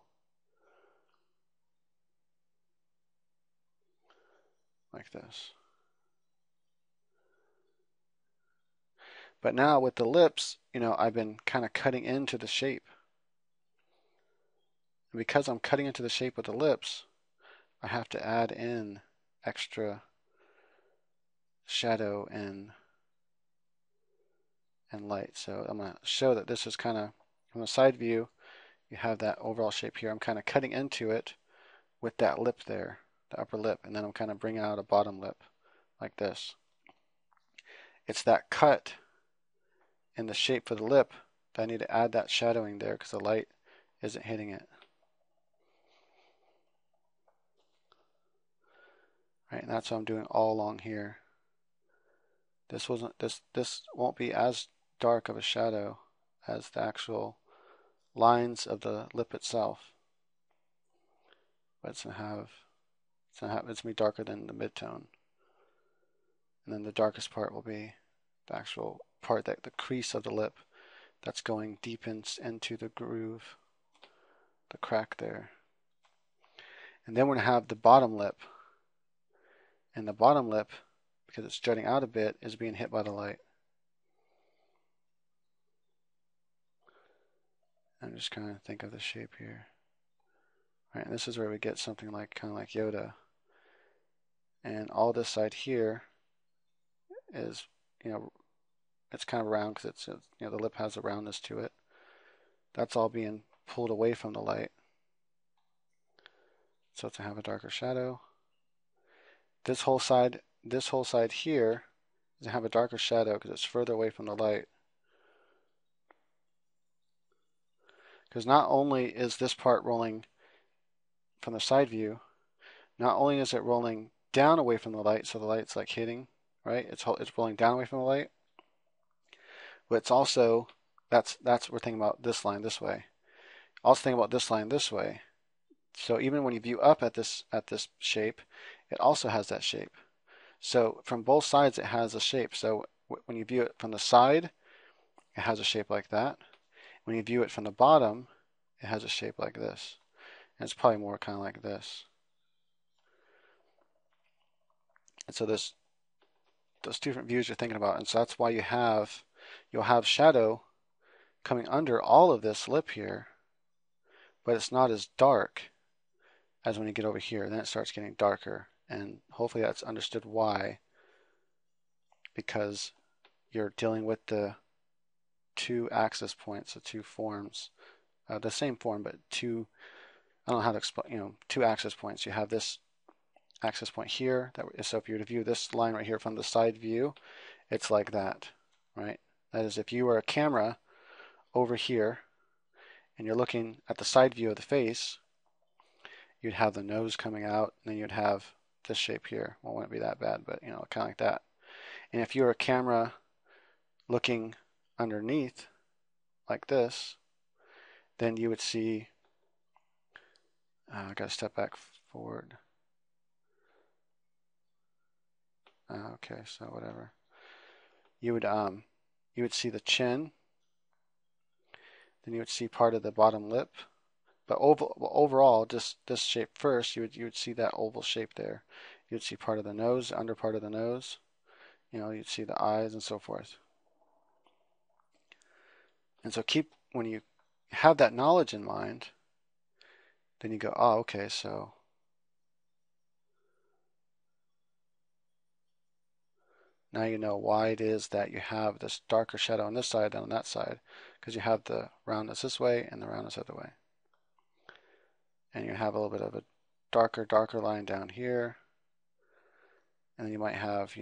Like this. But now with the lips, I've been kind of cutting into the shape. And because I'm cutting into the shape with the lips, I have to add in extra shadow and light. So I'm going to show that this is kind of, from the side view, you have that overall shape here. I'm kind of cutting into it with that lip there, the upper lip, and then I'm kind of bringing out a bottom lip like this. It's that cut in the shape for the lip that I need to add that shadowing there because the light isn't hitting it. Right, and that's what I'm doing all along here. This won't be as dark of a shadow as the actual lines of the lip itself, but it's gonna be darker than the midtone. And then the darkest part will be the actual part, that the crease of the lip that's going deep into the groove, the crack there. And then we're gonna have the bottom lip, and the bottom lip, because it's jutting out a bit, is being hit by the light. I'm just kind of think of the shape here. Right, and this is where we get something like kind of like Yoda. And all this side here is, it's kind of round because it's, the lip has a roundness to it. That's all being pulled away from the light. So to have a darker shadow. This whole side here is to have a darker shadow because it's further away from the light. Because not only is this part rolling from the side view, not only is it rolling down away from the light, so the light's like hitting, right? It's rolling down away from the light, but it's also, that's we're thinking about this line this way. Also think about this line this way. So even when you view up at this shape, it also has that shape. So from both sides it has a shape. So when you view it from the side, it has a shape like that. When you view it from the bottom, it has a shape like this. And it's probably more kind of like this. And so those different views you're thinking about. And so that's why you'll have shadow coming under all of this lip here, but it's not as dark as when you get over here. Then it starts getting darker. And hopefully that's understood why, because you're dealing with the two axis points, the two forms, the same form, but two, I don't know how to explain, two axis points. You have this axis point here. So if you were to view this line right here from the side view, it's like that, right? That is, if you were a camera over here and you're looking at the side view of the face, you'd have the nose coming out, and then you'd have this shape here. Well, it wouldn't be that bad, but kind of like that. And if you were a camera looking underneath like this, then you would see, I got to step back forward. Okay, so whatever. You would see the chin, then you would see part of the bottom lip. But overall, just this shape first, you would see that oval shape there. You would see part of the nose, under part of the nose. You'd see the eyes and so forth. And so when you have that knowledge in mind, then you go, oh, okay, so now you know why it is that you have this darker shadow on this side than on that side, because you have the roundness this way and the roundness the other way. And you have a little bit of a darker line down here. And then you might have,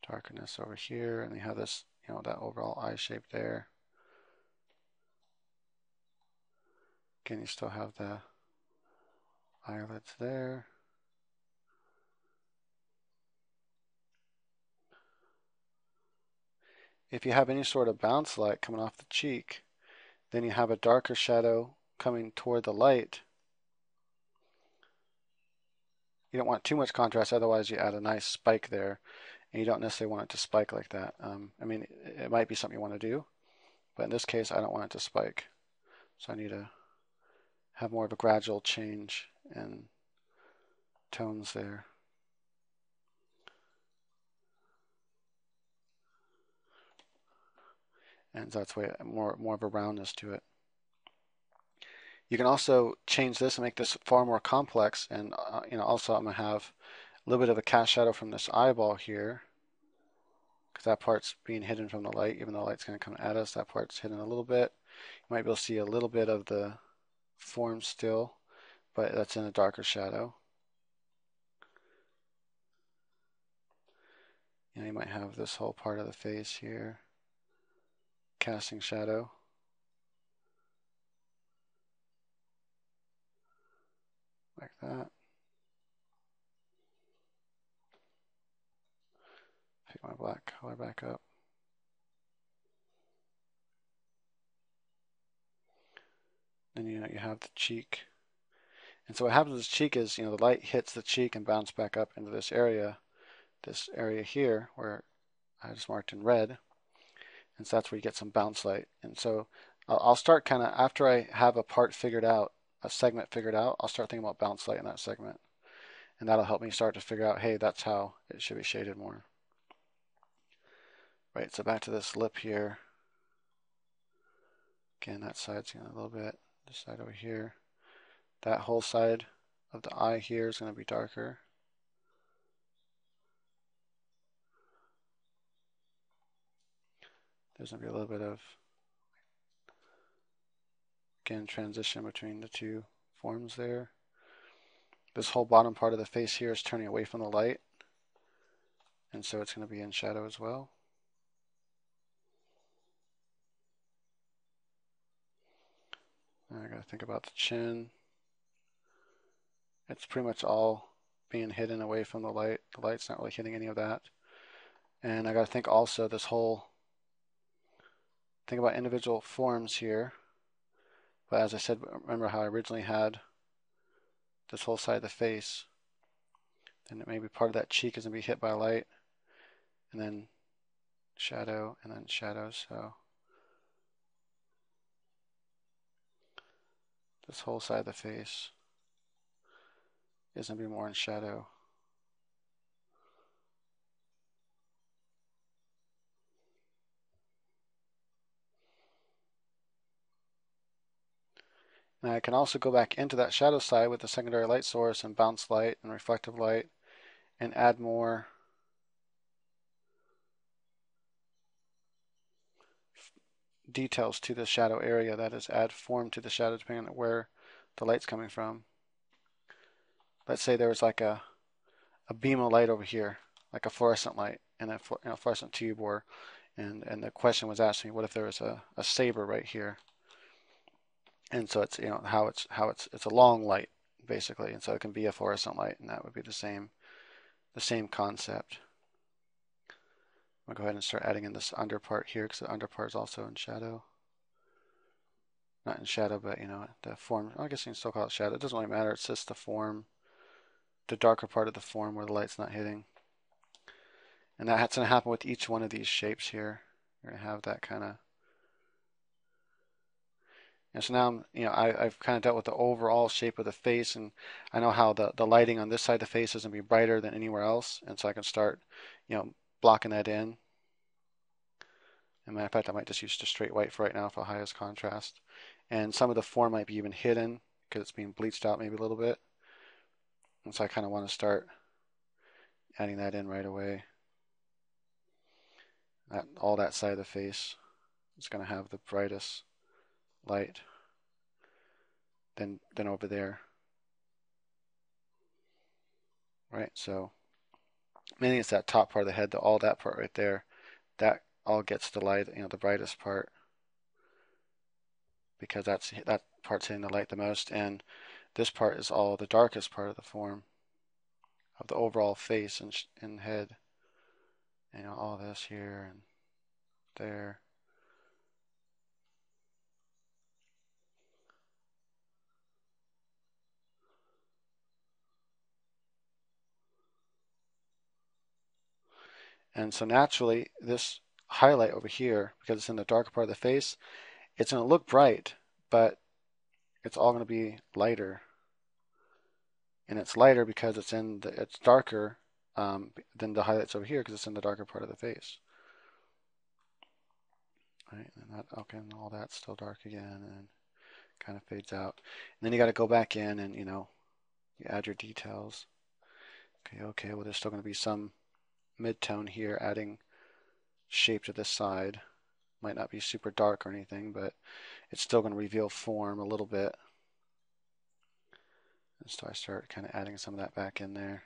darkness over here, and you have this, that overall eye shape there. Again, you still have the eyelids there. If you have any sort of bounce light coming off the cheek, then you have a darker shadow coming toward the light. You don't want too much contrast, otherwise you add a nice spike there, and you don't necessarily want it to spike like that. I mean, it might be something you want to do, but in this case, I don't want it to spike. So I need to have more of a gradual change in tones there. And so that's way more of a roundness to it. You can also change this and make this far more complex. And also I'm gonna have a little bit of a cast shadow from this eyeball here, because that part's being hidden from the light. Even though the light's gonna come at us, that part's hidden a little bit. You might be able to see a little bit of the form still, but that's in a darker shadow. You might have this whole part of the face here casting shadow. Like that. Pick my black color back up. Then you have the cheek. And so what happens with the cheek is, the light hits the cheek and bounces back up into this area here where I just marked in red. And so that's where you get some bounce light. And so I'll start kind of, after I have a part figured out, a segment figured out, I'll start thinking about bounce light in that segment. And that'll help me start to figure out, hey, that's how it should be shaded more. Right, so back to this lip here. Again, that side's going to a little bit. This side over here. That whole side of the eye here is going to be darker. There's going to be a little bit of, again, transition between the two forms there. This whole bottom part of the face here is turning away from the light, and so it's going to be in shadow as well. Now I got to think about the chin. It's pretty much all being hidden away from the light. The light's not really hitting any of that. And I got to think also think about individual forms here. But as I said, remember how I originally had this whole side of the face. Then maybe part of that cheek is going to be hit by light. And then shadow, and then shadow. So this whole side of the face is going to be more in shadow. And I can also go back into that shadow side with the secondary light source and bounce light and reflective light and add more details to the shadow area. That is, add form to the shadow depending on where the light's coming from. Let's say there was like a beam of light over here, like a fluorescent light in a fluorescent tube, or and the question was asking, what if there was a saber right here? And so it's it's a long light basically, and so it can be a fluorescent light, and that would be the same concept. I'll go ahead and start adding in this under part here because the under part is also in shadow. Not in shadow, but the form. I guess you can still call it shadow. It doesn't really matter. It's just the form, the darker part of the form where the light's not hitting. And that's going to happen with each one of these shapes here. You're going to have that kind of. And so now I've kind of dealt with the overall shape of the face, and I know how the lighting on this side of the face is going to be brighter than anywhere else, and so I can start blocking that in. As a matter of fact, I might just use the straight white for right now for highest contrast. And some of the form might be even hidden because it's being bleached out maybe a little bit. And so I kind of want to start adding that in right away. All that side of the face is going to have the brightest light than over there. Right, so mainly it's that top part of the head, all that part right there, that all gets the light, the brightest part, because that part's hitting the light the most, and this part is all the darkest part of the form, of the overall face and head. All this here and there. And so naturally, this highlight over here, because it's in the darker part of the face, it's going to look bright, but it's all going to be lighter. And it's lighter because it's darker than the highlights over here because it's in the darker part of the face. Right, and and all that's still dark again, and kind of fades out. And then you got to go back in and you add your details. Okay, well there's still going to be some mid-tone here, adding shape to this side. Might not be super dark or anything, but it's still going to reveal form a little bit. And so I start kind of adding some of that back in there.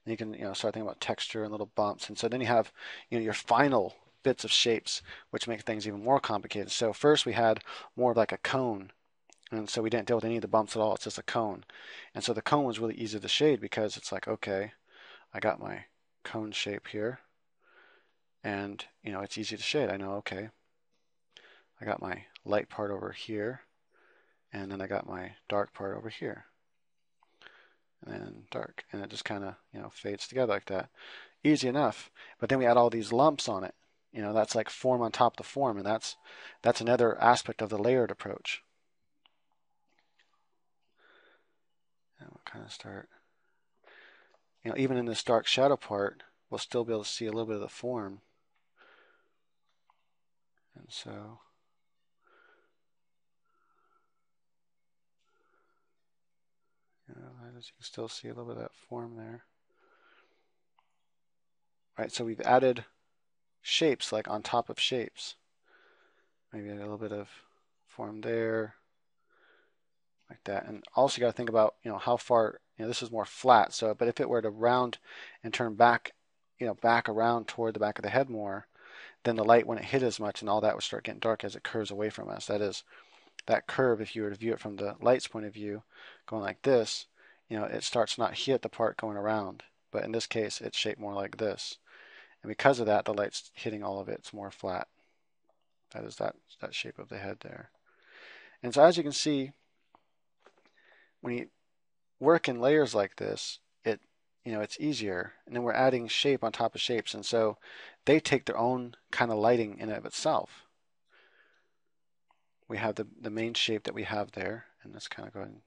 And you can start thinking about texture and little bumps. And so then you have your final bits of shapes, which make things even more complicated. So first we had more of like a cone. And so we didn't deal with any of the bumps at all. It's just a cone. And so the cone was really easy to shade because it's like, okay, I got my cone shape here. And, it's easy to shade. I know, okay, I got my light part over here. And then I got my dark part over here. And then dark. And it just kind of, fades together like that. Easy enough. But then we add all these lumps on it. That's like form on top of the form. And that's another aspect of the layered approach. And we'll kind of start, even in this dark shadow part, we'll still be able to see a little bit of the form. And so as you can still see a little bit of that form there. Right, so we've added shapes like on top of shapes. Maybe a little bit of form there, like that. And also you got to think about, how far, this is more flat. So, but if it were to round and turn back, back around toward the back of the head more, then the light wouldn't hit as much, and all that would start getting dark as it curves away from us. That is, that curve, if you were to view it from the light's point of view, going like this, it starts not hit the part going around. But in this case, it's shaped more like this. And because of that, the light's hitting all of it. It's more flat. That is that shape of the head there. And so as you can see, when you work in layers like this, it's easier. And then we're adding shape on top of shapes, and so they take their own kind of lighting in and of itself. We have the main shape that we have there, and let's kind of go ahead and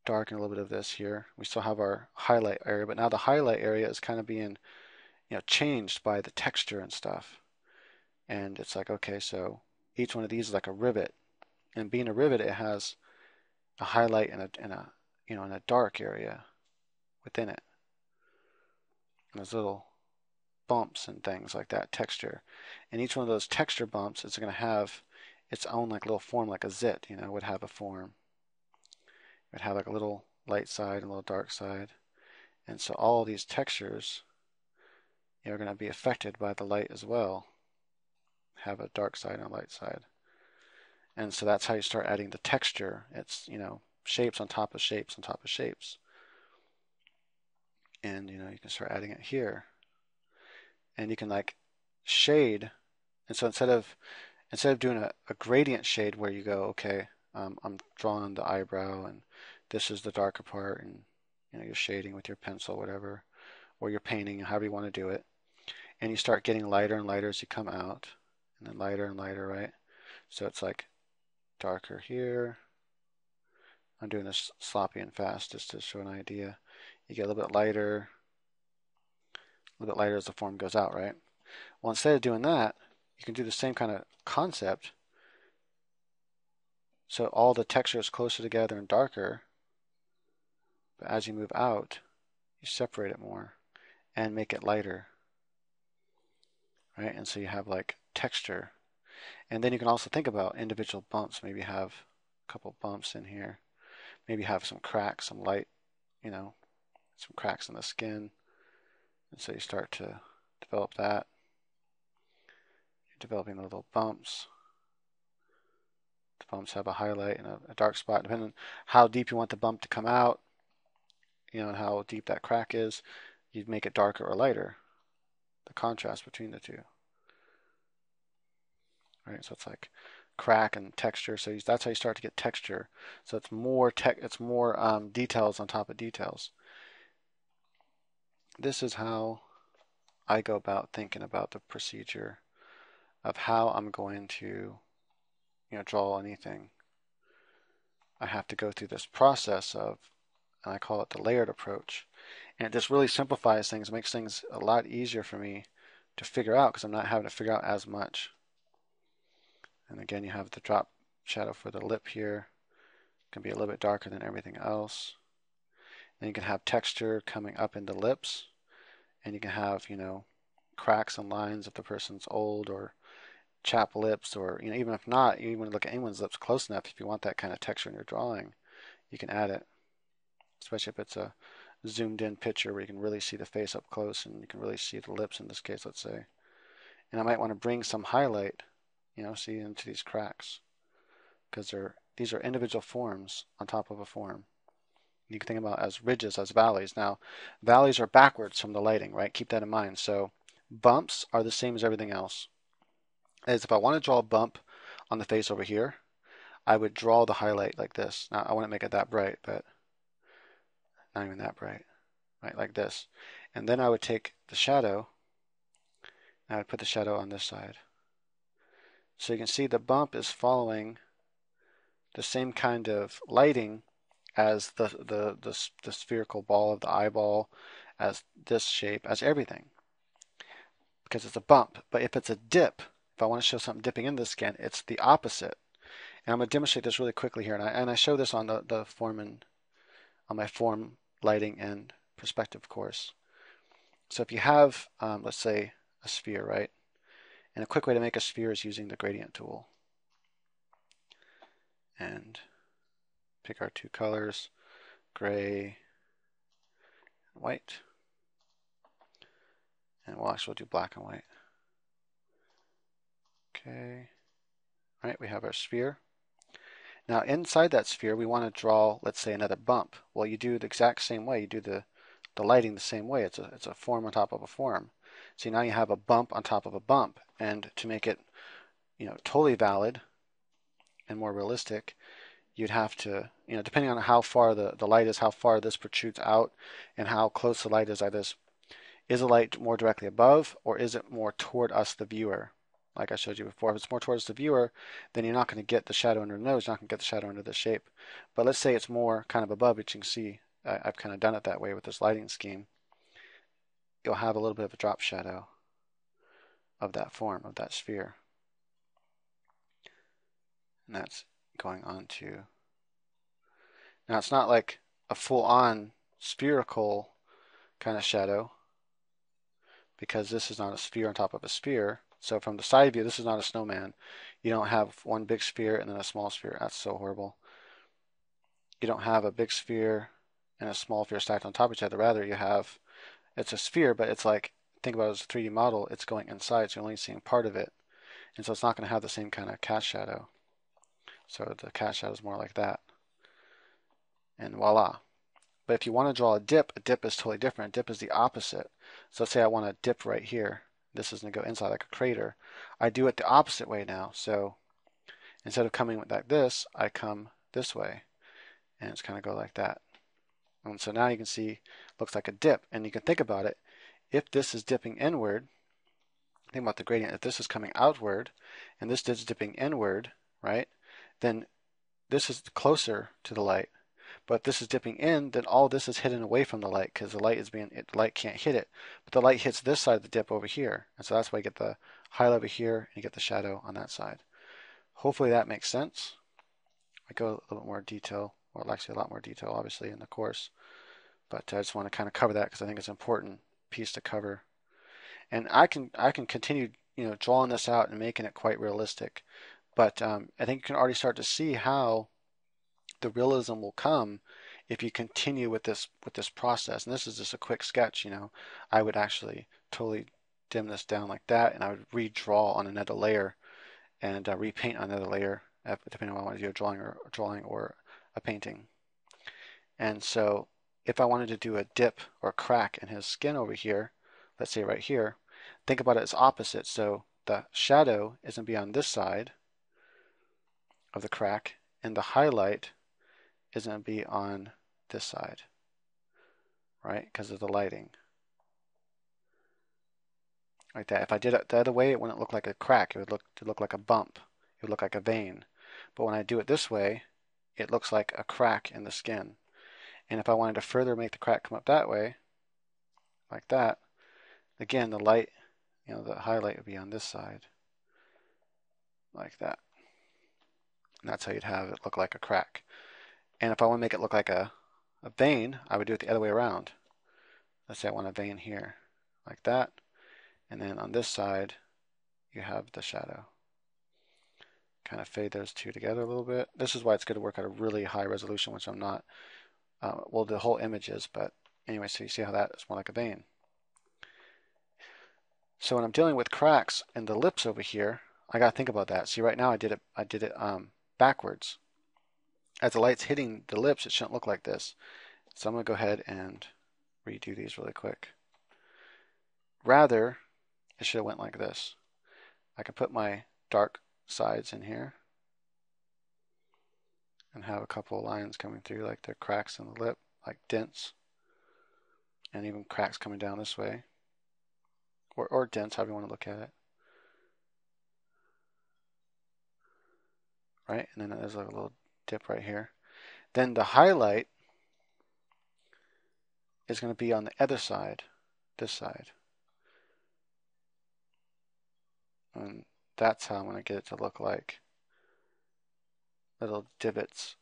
darken a little bit of this here. We still have our highlight area, but now the highlight area is kind of being changed by the texture and stuff. And it's like, okay, so each one of these is like a rivet, and being a rivet, it has a highlight and a dark area within it. And there's little bumps and things like that, texture. And each one of those texture bumps is going to have its own like little form, like a zit, would have a form. It would have like a little light side and a little dark side. And so all these textures are going to be affected by the light as well. Have a dark side and a light side. And so that's how you start adding the texture. It's, shapes on top of shapes on top of shapes. And, you can start adding it here. And you can like shade. And so instead of doing a gradient shade where you go, okay, I'm drawing the eyebrow and this is the darker part, and you're shading with your pencil, whatever, or you're painting, however you want to do it. And you start getting lighter and lighter as you come out, and then lighter and lighter, right? So it's like darker here. I'm doing this sloppy and fast just to show an idea. You get a little bit lighter as the form goes out, right? Well, instead of doing that, you can do the same kind of concept. So all the texture is closer together and darker, but as you move out, you separate it more and make it lighter, right? And so you have like texture. And then you can also think about individual bumps. Maybe have a couple bumps in here. Maybe have some cracks, some light, some cracks in the skin. And so you start to develop that. You're developing the little bumps. The bumps have a highlight and a dark spot, depending on how deep you want the bump to come out, and how deep that crack is. You'd make it darker or lighter, the contrast between the two. Right, so it's like crack and texture. So that's how you start to get texture. So it's more details on top of details. This is how I go about thinking about the procedure of how I'm going to, draw anything. I have to go through this process of, and I call it the layered approach. And it just really simplifies things, makes things a lot easier for me to figure out because I'm not having to figure out as much. And again, you have the drop shadow for the lip here. It can be a little bit darker than everything else. Then you can have texture coming up in the lips, and you can have, cracks and lines if the person's old or chapped lips, or even if not, you want to look at anyone's lips close enough. If you want that kind of texture in your drawing, you can add it, especially if it's a zoomed in picture where you can really see the face up close and you can really see the lips in this case, let's say. And I might want to bring some highlight, see into these cracks, because these are individual forms on top of a form. You can think about as ridges, as valleys. Now, valleys are backwards from the lighting, right? Keep that in mind. So bumps are the same as everything else. As if I want to draw a bump on the face over here, I would draw the highlight like this. Now, I wouldn't make it that bright, but not even that bright, right? Like this. And then I would take the shadow, and I would put the shadow on this side. So you can see the bump is following the same kind of lighting as the spherical ball of the eyeball, as this shape, as everything, because it's a bump. But if it's a dip, if I want to show something dipping into the skin, it's the opposite. And I'm going to demonstrate this really quickly here, and I show this on the form on my form lighting and perspective course. So if you have, let's say, a sphere, right? And a quick way to make a sphere is using the gradient tool. And pick our two colors, gray and white. And we'll actually do black and white. Okay. All right, we have our sphere. Now inside that sphere, we want to draw, let's say, another bump. Well, you do it the exact same way. You do the lighting the same way. It's a form on top of a form. So now you have a bump on top of a bump. And to make it, totally valid and more realistic, you'd have to, depending on how far the light is, how far this protrudes out, and how close the light is like this. Is the light more directly above, or is it more toward us, the viewer? Like I showed you before, if it's more towards the viewer, then you're not going to get the shadow under the nose, you're not going to get the shadow under the shape. But let's say it's more kind of above, which you can see I've kind of done it that way with this lighting scheme. You'll have a little bit of a drop shadow of that form, of that sphere. And that's going on to, now it's not like a full-on spherical kind of shadow, because this is not a sphere on top of a sphere. So from the side view, this is not a snowman. You don't have one big sphere and then a small sphere. That's so horrible. You don't have a big sphere and a small sphere stacked on top of each other. Rather, you have, it's a sphere, but it's like, think about it as a 3D model. It's going inside, so you're only seeing part of it. And so it's not going to have the same kind of cast shadow. So the cast shadow is more like that. And voila. But if you want to draw a dip is totally different. A dip is the opposite. So let's say I want to dip right here. This is going to go inside like a crater. I do it the opposite way now. So instead of coming like this, I come this way. And it's kind of go like that. And so now you can see, looks like a dip. And you can think about it. If this is dipping inward, think about the gradient. If this is coming outward, and this is dipping inward, right? Then this is closer to the light. But if this is dipping in, then all this is hidden away from the light because the light can't hit it. But the light hits this side of the dip over here. And so that's why you get the highlight over here and you get the shadow on that side. Hopefully that makes sense. I go a little bit more detail, or actually a lot more detail obviously in the course. But I just want to kind of cover that because I think it's an important piece to cover. And I can continue drawing this out and making it quite realistic. But I think you can already start to see how the realism will come if you continue with this process. And this is just a quick sketch. I would actually totally dim this down like that, and I would redraw on another layer and repaint on another layer, depending on what I want to do, a drawing or a painting. And so if I wanted to do a dip or a crack in his skin over here, let's say right here, think about it as opposite. So the shadow is going to be on this side of the crack, and the highlight is going to be on this side, right? Because of the lighting. Like that. If I did it the other way, it wouldn't look like a crack. It would look like a bump. It would look like a vein. But when I do it this way, it looks like a crack in the skin. And if I wanted to further make the crack come up that way, like that, again, the light, the highlight would be on this side, like that. And that's how you'd have it look like a crack. And if I want to make it look like a vein, I would do it the other way around. Let's say I want a vein here, like that. And then on this side, you have the shadow. Kind of fade those two together a little bit. This is why it's good to work at a really high resolution, which I'm not. Well, the whole image is, but anyway, so you see how that is more like a vein. So when I'm dealing with cracks in the lips over here, I got to think about that. See, right now I did it backwards. As the light's hitting the lips, it shouldn't look like this. So I'm going to go ahead and redo these really quick. Rather, it should have went like this. I can put my dark sides in here and have a couple of lines coming through, like the cracks in the lip, like dents, and even cracks coming down this way, or dents, however you want to look at it. Right, and then there's like a little dip right here. Then the highlight is going to be on the other side, this side. And that's how I'm going to get it to look like little divots,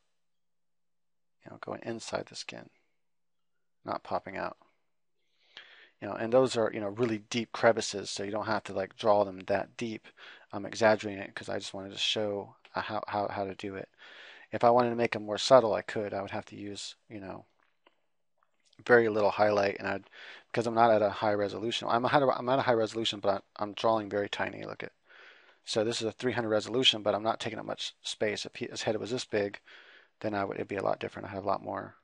going inside the skin, not popping out. And those are, really deep crevices, so you don't have to like draw them that deep. I'm exaggerating it because I just wanted to show how to do it. If I wanted to make them more subtle, I could. I would have to use, very little highlight, and because I'm not at a high resolution. I'm at a high resolution, but I'm drawing very tiny. Look at. So this is a 300 resolution, but I'm not taking up much space. If his head was this big, then it'd be a lot different. I have a lot more.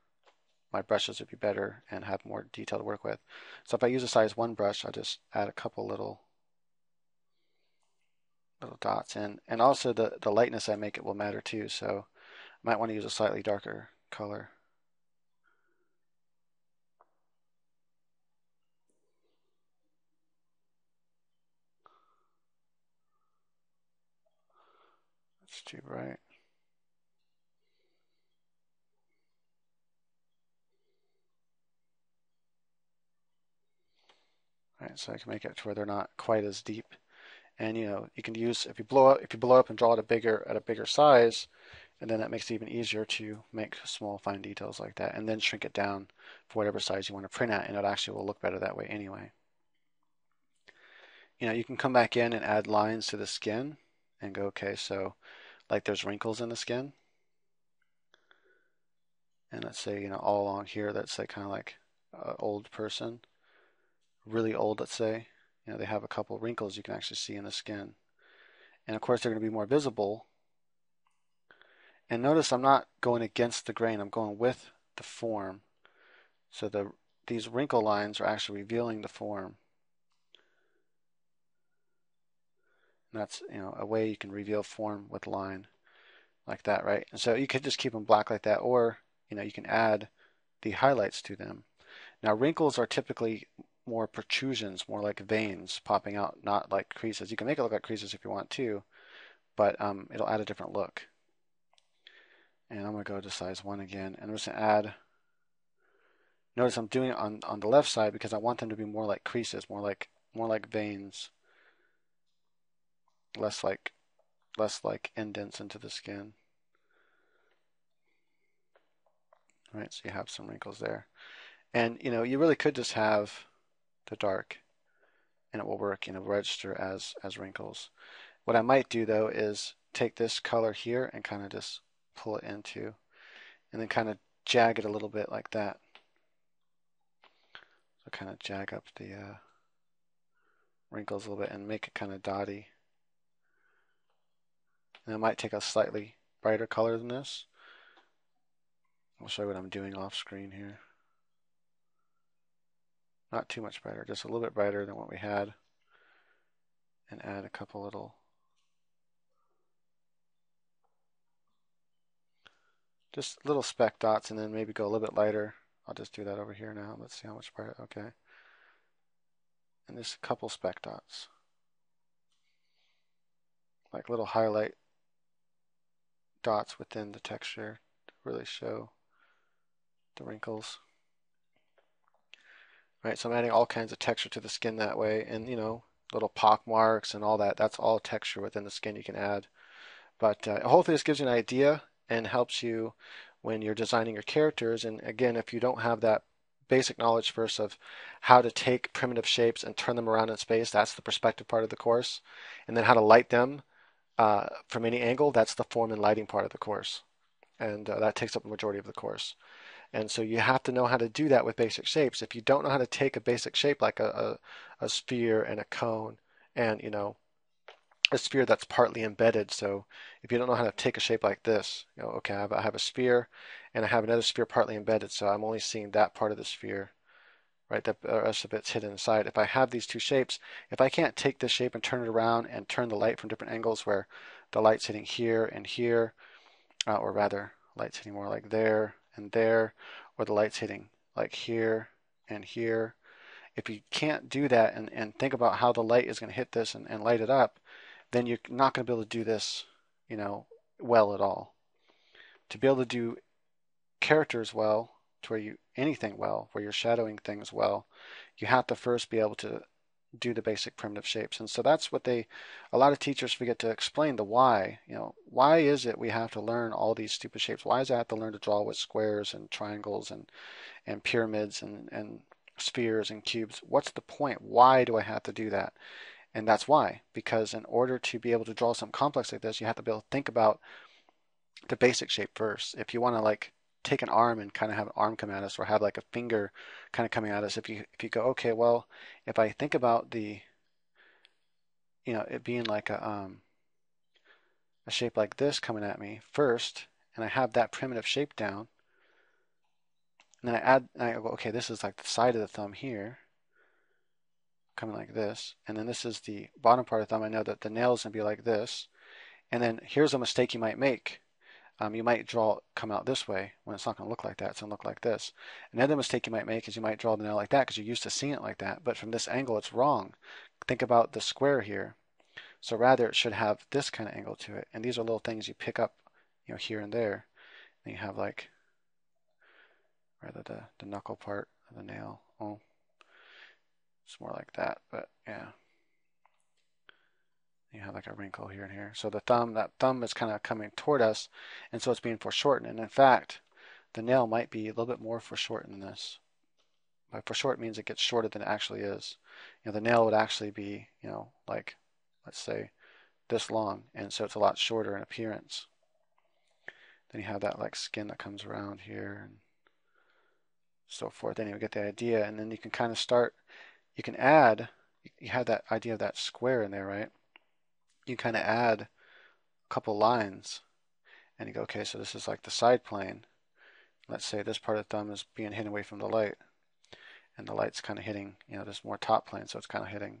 My brushes would be better and have more detail to work with. So if I use a size 1 brush, I'll just add a couple little dots in. And also the lightness I make it will matter too. So Might want to use a slightly darker color. That's too bright. All right, so I can make it to where they're not quite as deep. And you can use if you blow up and draw it at a bigger size, and then that makes it even easier to make small fine details like that, and then shrink it down for whatever size you want to print at, and it actually will look better that way anyway. You can come back in and add lines to the skin and go, okay, so like there's wrinkles in the skin, and let's say all along here that's like kind of like an old person, really old, let's say. They have a couple wrinkles you can actually see in the skin, and of course they're going to be more visible. And notice I'm not going against the grain, I'm going with the form. So these wrinkle lines are actually revealing the form. And that's a way you can reveal form with line like that, right? And so you could just keep them black like that, or you can add the highlights to them. Now wrinkles are typically more protrusions, more like veins popping out, not like creases. You can make it look like creases if you want to, but it'll add a different look. And I'm going to go to size 1 again, and I'm just going to add. Notice I'm doing it on the left side because I want them to be more like creases, more like veins, less like indents into the skin. All right, so you have some wrinkles there. And you really could just have the dark and it will work, register as wrinkles. What I might do though is take this color here and kind of just pull it into, and then kind of jag it a little bit like that. So kind of jag up the wrinkles a little bit and make it kind of dotty. And I might take a slightly brighter color than this. I'll show you what I'm doing off screen here. Not too much brighter, just a little bit brighter than what we had. And add a couple little, just little speck dots, and then maybe go a little bit lighter. I'll just do that over here now. Let's see how much brighter. Okay. And just a couple speck dots. Like little highlight dots within the texture to really show the wrinkles. Right, so I'm adding all kinds of texture to the skin that way, and little pock marks and all that. That's all texture within the skin you can add. But hopefully this gives you an idea and helps you when you're designing your characters. And again, if you don't have that basic knowledge first of how to take primitive shapes and turn them around in space, that's the perspective part of the course. And then how to light them from any angle, that's the form and lighting part of the course. And that takes up the majority of the course. And so you have to know how to do that with basic shapes. If you don't know how to take a basic shape like a sphere and a cone and a sphere that's partly embedded. So if you don't know how to take a shape like this, okay, I have a sphere and I have another sphere partly embedded, so I'm only seeing that part of the sphere, right? The rest of it's hidden inside. If I have these two shapes, if I can't take this shape and turn it around and turn the light from different angles where the light's hitting here and here, or rather, light's hitting more like there and there, or the light's hitting like here and here. If you can't do that and think about how the light is going to hit this and light it up, then you're not going to be able to do this, well at all. To be able to do characters well, to where anything well, where you're shadowing things well, you have to first be able to do the basic primitive shapes. And so that's what a lot of teachers forget to explain, the why. Why is it we have to learn all these stupid shapes? Why is it I have to learn to draw with squares and triangles and pyramids and spheres and cubes? What's the point? Why do I have to do that? And that's why, because in order to be able to draw something complex like this, you have to be able to think about the basic shape first. If you want to like take an arm and kind of have an arm come at us, or have like a finger kind of coming at us, if you go, okay, well, if I think about the it being like a shape like this coming at me first, and I have that primitive shape down, and then I go, okay, this is like the side of the thumb here, coming like this, and then this is the bottom part of the thumb. I know that the nail is going to be like this, and then here's a mistake you might make. you might come out this way when it's not going to look like that. It's going to look like this. Another mistake you might make is you might draw the nail like that because you're used to seeing it like that. But from this angle, it's wrong. Think about the square here. So rather, it should have this kind of angle to it. And these are little things you pick up, here and there. And you have like, rather the knuckle part of the nail. Oh, it's more like that, but yeah. You have like a wrinkle here and here. So that thumb is kind of coming toward us, and so it's being foreshortened. And in fact, the nail might be a little bit more foreshortened than this. By foreshortened means it gets shorter than it actually is. The nail would actually be, like, let's say, this long, and so it's a lot shorter in appearance. Then you have that like skin that comes around here and so forth. Anyway, get the idea, and then you can kind of start. You can add. You have that idea of that square in there, right? You kind of add a couple lines, and you go, okay, so this is like the side plane. Let's say this part of the thumb is being hidden away from the light, and the light's kind of hitting, this more top plane, so it's kind of hitting.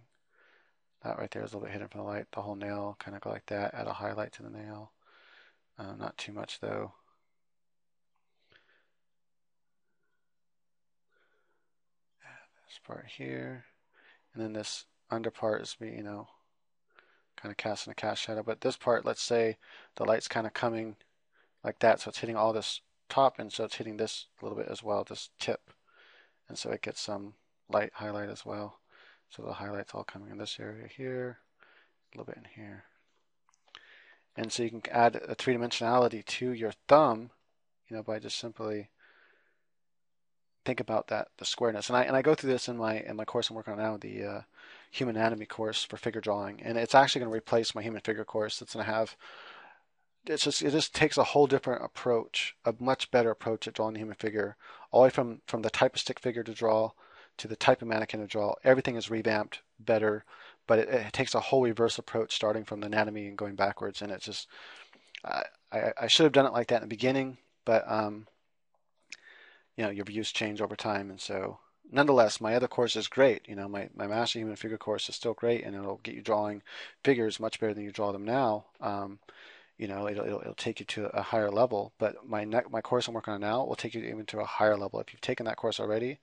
That right there is a little bit hidden from the light. The whole nail kind of go like that. Add a highlight to the nail. Not too much though. Add this part here, and then this under part is kind of casting a cast shadow. But this part, let's say the light's kind of coming like that, so it's hitting all this top, and so it's hitting this a little bit as well, this tip, and so it gets some light highlight as well. So the highlight's all coming in this area here, a little bit in here. And so you can add a three-dimensionality to your thumb, by just simply think about the squareness. And I go through this in my course I'm working on now, the Human Anatomy course for figure drawing, and it's actually going to replace my human figure course. It's going to have it just takes a whole different approach, a much better approach at drawing the human figure, all the way from the type of stick figure to draw to the type of mannequin to draw. Everything is revamped better, but it takes a whole reverse approach starting from the anatomy and going backwards. And it's just I should have done it like that in the beginning, but your views change over time, and so nonetheless, my other course is great. My Master Human Figure course is still great, and it'll get you drawing figures much better than you draw them now. It'll take you to a higher level. But my course I'm working on now will take you even to a higher level. If you've taken that course already,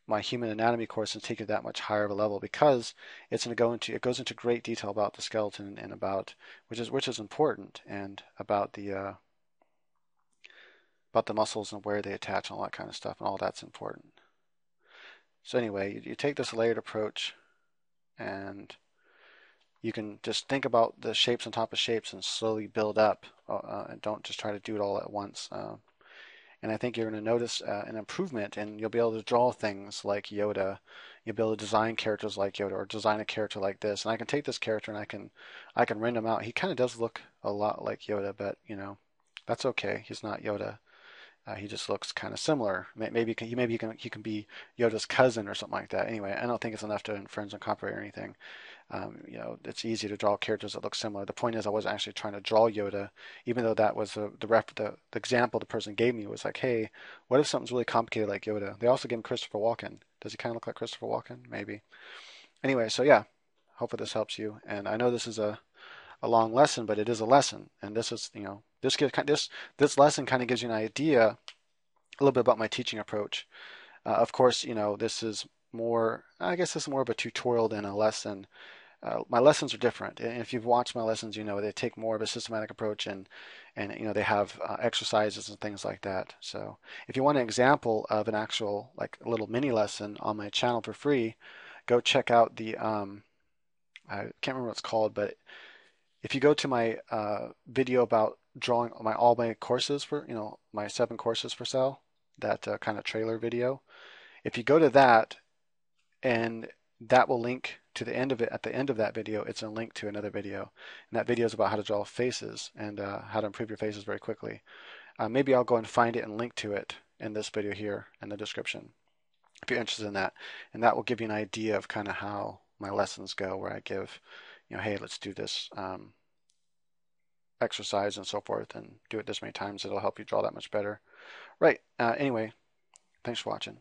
my Human Anatomy course will take you to that much higher of a level because it goes into great detail about the skeleton and about which is important, and about the muscles and where they attach and all that kind of stuff, and all that's important. So anyway, you take this layered approach, and you can just think about the shapes on top of shapes and slowly build up, and don't just try to do it all at once. And I think you're going to notice an improvement, and you'll be able to draw things like Yoda. You'll be able to design characters like Yoda, or design a character like this. And I can take this character and I can render him out. He kind of does look a lot like Yoda, but that's okay. He's not Yoda. He just looks kind of similar. Maybe he can be Yoda's cousin or something like that. Anyway, I don't think it's enough to infringe on copyright or anything. It's easy to draw characters that look similar. The point is, I wasn't actually trying to draw Yoda, even though that was the example the person gave me was like, hey, what if something's really complicated like Yoda? They also gave him Christopher Walken. Does he kind of look like Christopher Walken? Maybe. Anyway, so yeah, hopefully this helps you. And I know this is a long lesson, but it is a lesson, and this is this lesson kind of gives you an idea a little bit about my teaching approach. Of course, this is more. I guess this is more of a tutorial than a lesson. My lessons are different, and if you've watched my lessons, they take more of a systematic approach, and they have exercises and things like that. So if you want an example of an actual like a little mini lesson on my channel for free, go check out the I can't remember what it's called, but if you go to my video about drawing all my courses for my 7 courses for sale, that kind of trailer video, if you go to that, and that will link to the end of it. At the end of that video, it's a link to another video, and that video is about how to draw faces and how to improve your faces very quickly. Maybe I'll go and find it and link to it in this video here in the description if you're interested in that, and that will give you an idea of kind of how my lessons go, where I give hey, let's do this exercise and so forth, and do it this many times. It'll help you draw that much better. Right. Anyway, thanks for watching.